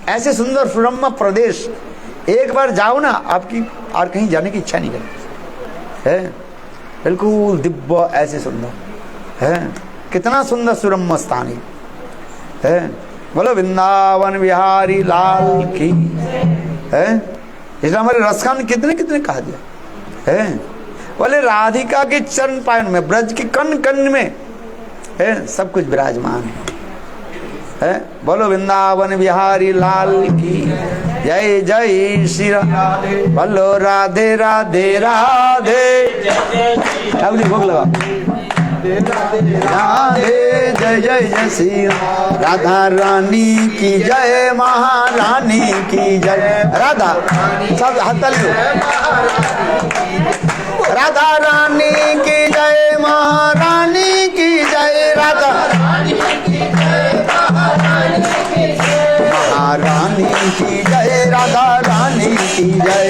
ऐसे सुंदर सुरम्य प्रदेश एक बार जाओ ना, आपकी और कहीं जाने की इच्छा नहीं करती है। बिल्कुल दिव्य, ऐसे सुंदर है, कितना सुंदर सुरम्य स्थान है। बोलो वृंदावन बिहारी लाल की है। इसलिए हमारे रसखान कितने कितने कहा दिया है। बोले राधिका के चरण पायन में, ब्रज के कण कण में है सब कुछ विराजमान है। बोलो वृंदावन बिहारी लाल की जय जय श्री राधे। बोलो राधे राधे राधे, ठाकुर जी भोग लगा, राधे जय जय जय श्री राधा रानी की जय, महारानी की जय। राधा सब हाथ ताली, राधा रानी की जय, महारानी की जय, राधा महारानी की जय, राधा रानी की जय,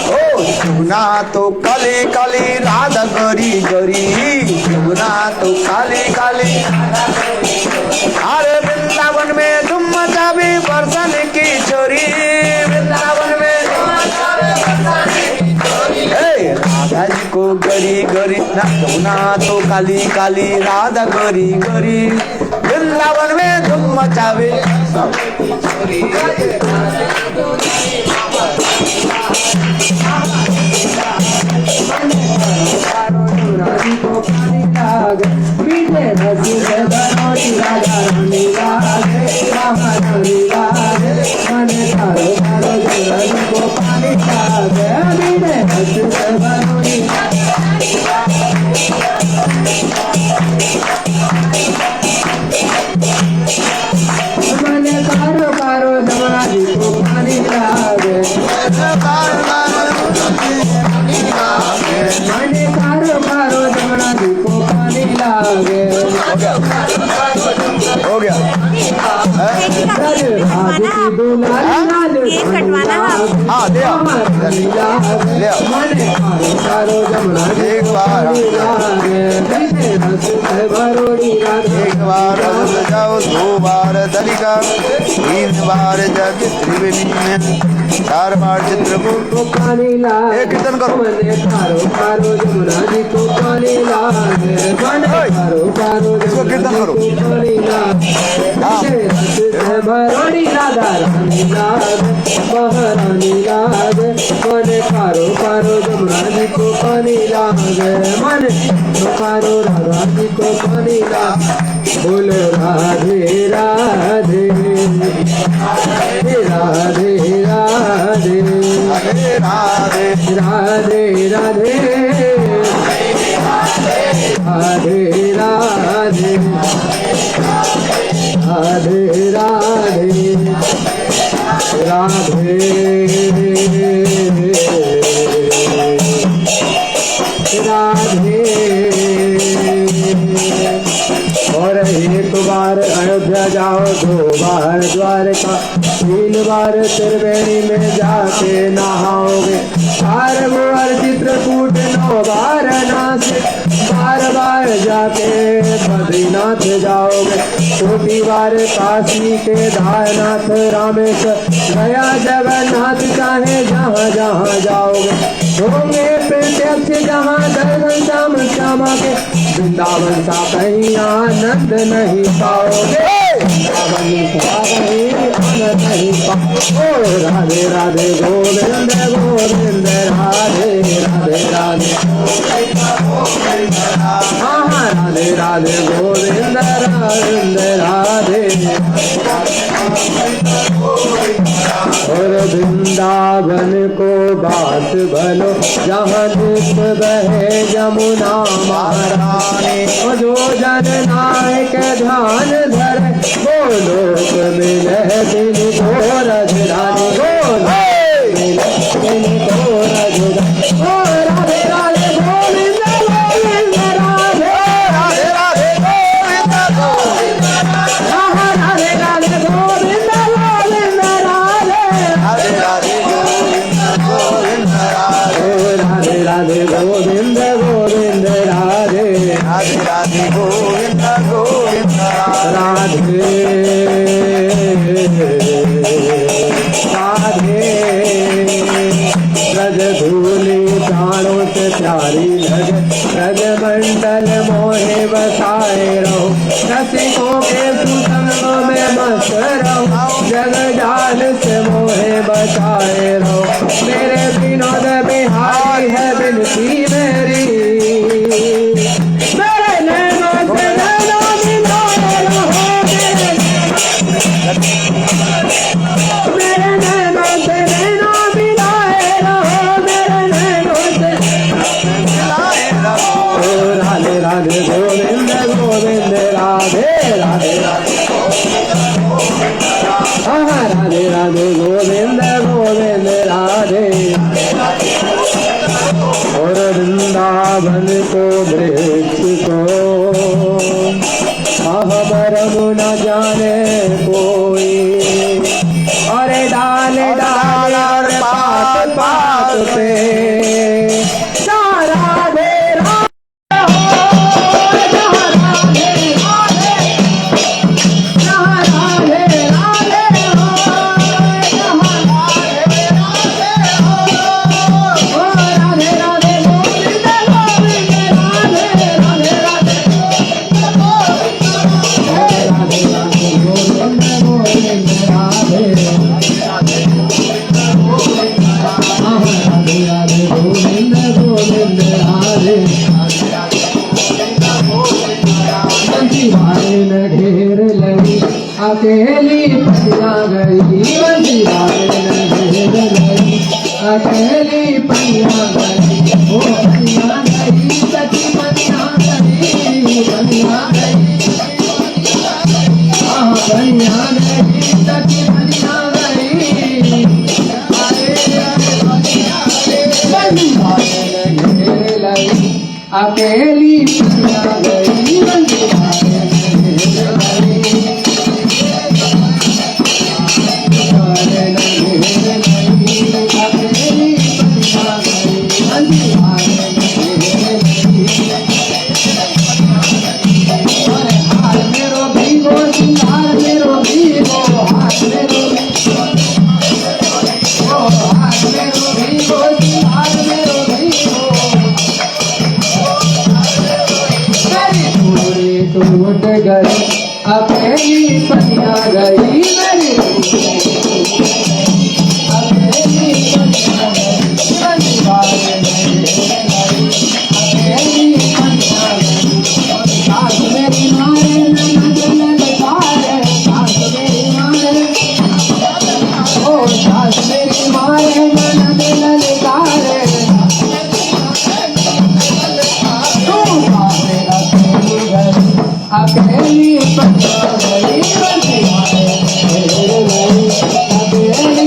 ओ सुना तो काली काली राधा गरी गरी, सुना तो काली काली, अरे वृंदावन में तुम मचावी बरसन की चोरी, वृंदावन में राधा जी को गरी गरी, ना तो काली काली राधा गरी गरी, वृंदावन में तुम मचावे हो गया हाँ दे एक बार जाओ, 2 बार दलिका, 3 बार जग त्रिवेणी में, 4 बार चित्रकूट। एक कीर्तन करो, इसको कीर्तन करो। भरोड़ी राधा रानी लाग, महारानी लाग, मन कारो कारो जमुना जी को पानी लाग, मन कारो राधा जी को पानी लाग। बोल राधे राधे राधे राधे राधे राधे राधे राधे राधे राधे राधे राधे राधे राधे। और एक बार अयोध्या जाओ, 2 बार द्वारका, 3 बार त्रिवेणी में जाके नहाओगे, 4 बार चित्रकूट, 9 बार नासिक, 12 बार जाके बद्रीनाथ जाओगे, 14 बार काशी केदारनाथ रामेश्वर गया जगन्नाथ, चाहे जहाँ जहाँ जाओगे होंगे प्रत्यक्ष जहाँ दर्शन श्याम श्यामा के, वृंदावन सा कहीं आनंद नहीं पाओगे, वृंदावन सा कहीं आनंद नहीं पाओगे। राधे राधे गोविंद गोविंद राधे राधे राधे, हाँ राधे राधे गोविंद गोविंद राधे। और वृंदावन को बात भलो, जहाँ नित बहे यमुना महारानी, जो जन नायक ध्यान धरे, वो लोक मिले दिन को रजरानी, वो दिन को रजरानी। ओ राधे राधे गोविंद गोविंद राधे, राधे राधे गोविंद गोविंद राधे, राधे राधे गोविंद गोविंद राधे, राधे राधे गोविंद गोविंद राधे, राधे राधे गोविंद गोविंद राधे, राधे राधे गोविंद गोविंद राधे राधे। ब्रज धूली प्राणों से प्यारी लगे, ब्रज मंडल मोहे बसाए रहो, रसिकों के सुसंग में मस्त रहो, जग जाल से मोहे बचाए रहो, मेरे विनोद बिहारी है बिनती मेरी, मेरे नैनों से नैनों मिलाए रहो, मेरे नैनों से नैनों मिलाए रहो, मेरे नैनों से मिलाए रहो। राधे राधे गोविंद गोविंद राधे, राधे राधे हाँ राधे राधे गोविंद गोविंद राधे। और वृंदावन को वृक्ष को मरम न जाने कोई, और डाल डाल और पात पात पे राधे राधे हो, राधे राधे, राधे राधे हो, राधे राधे हो, राधे राधे गोविंद गोविंद राधे, राधे राधे घेर लगी अकेली पैया गई, घेर लगी अकेली पैया गई, ओ पैया गई सखी पैया गई, पैया गई पैया गई सखी पैया गई, घेर लगी अकेली पैया गई, टूट गई अकेली पैया गई, मेरी अकेली पैया गई, अकेली पैया गई, सास मेरी मारे ननद ललकारे, सास मेरी मारे, ओ सास मेरी मारे ननद ललकारे, अकेली पैया गई, अकेली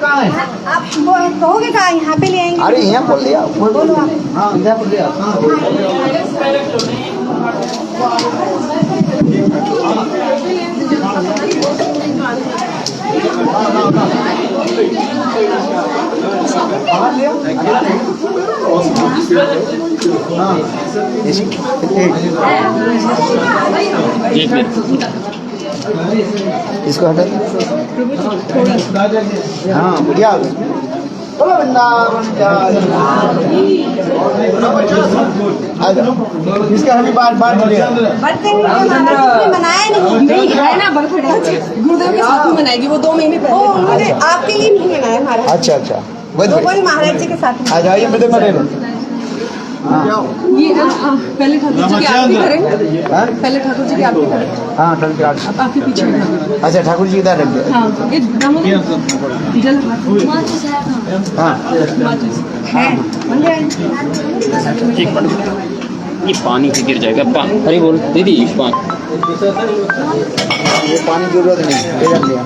कहाँ है? आप वो कहोगे कहाँ यहाँ पे ले आएंगे? अरे यहाँ बोल दिया बोलो आप। हाँ यहाँ बोल दिया इसको हटा हाँ बढ़िया बोलो वृंदावन इसका हमें बार बार बर्थडे मनाया नहीं है ना बर्थडे गुरुदेव के साथ में मनाएगी वो 2 महीने पहले। उन्होंने आपके लिए नहीं मनाया महाराज। अच्छा अच्छा वही महाराज जी के साथ आ जाइए मेरे में ले लो ये पहले ठाकुर जी की आरती करें। पहले ठाकुर जी की आरती करें। हाँ ठाकुर जी अब आपके पीछे ठाकुर। अच्छा ठाकुर जी इधर रख दिया हाँ ये ब्राह्मण जल हाँ ये पानी से गिर जाएगा अरे बोल दीदी ये पानी की जरूरत नहीं ले जान दिया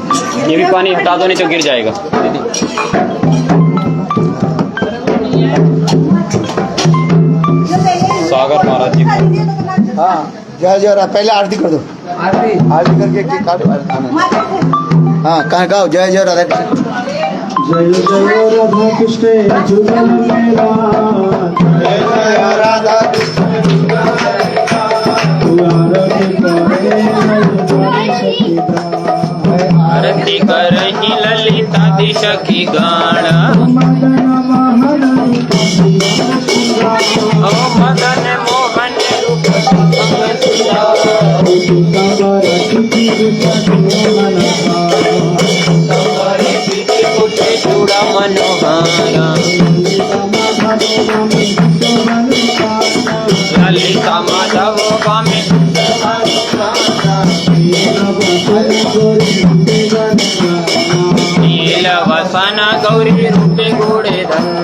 ये भी पानी हटा दो नहीं तो गिर जाएगा दीदी सागर महाराज जी हाँ जय जय राम पहले आरती कर दो आरती करके केक काटो हाँ कहाँ गाओ जय जय राधा जय जय राधा कृष्ण जुगल मेला जय जय राधा आरती करही ललिता दिश की गाना ओ मदन मोहन चूड़ा मनोहारा ललिता माधव गामे नील वसन गौरी रूपे घोड़े धन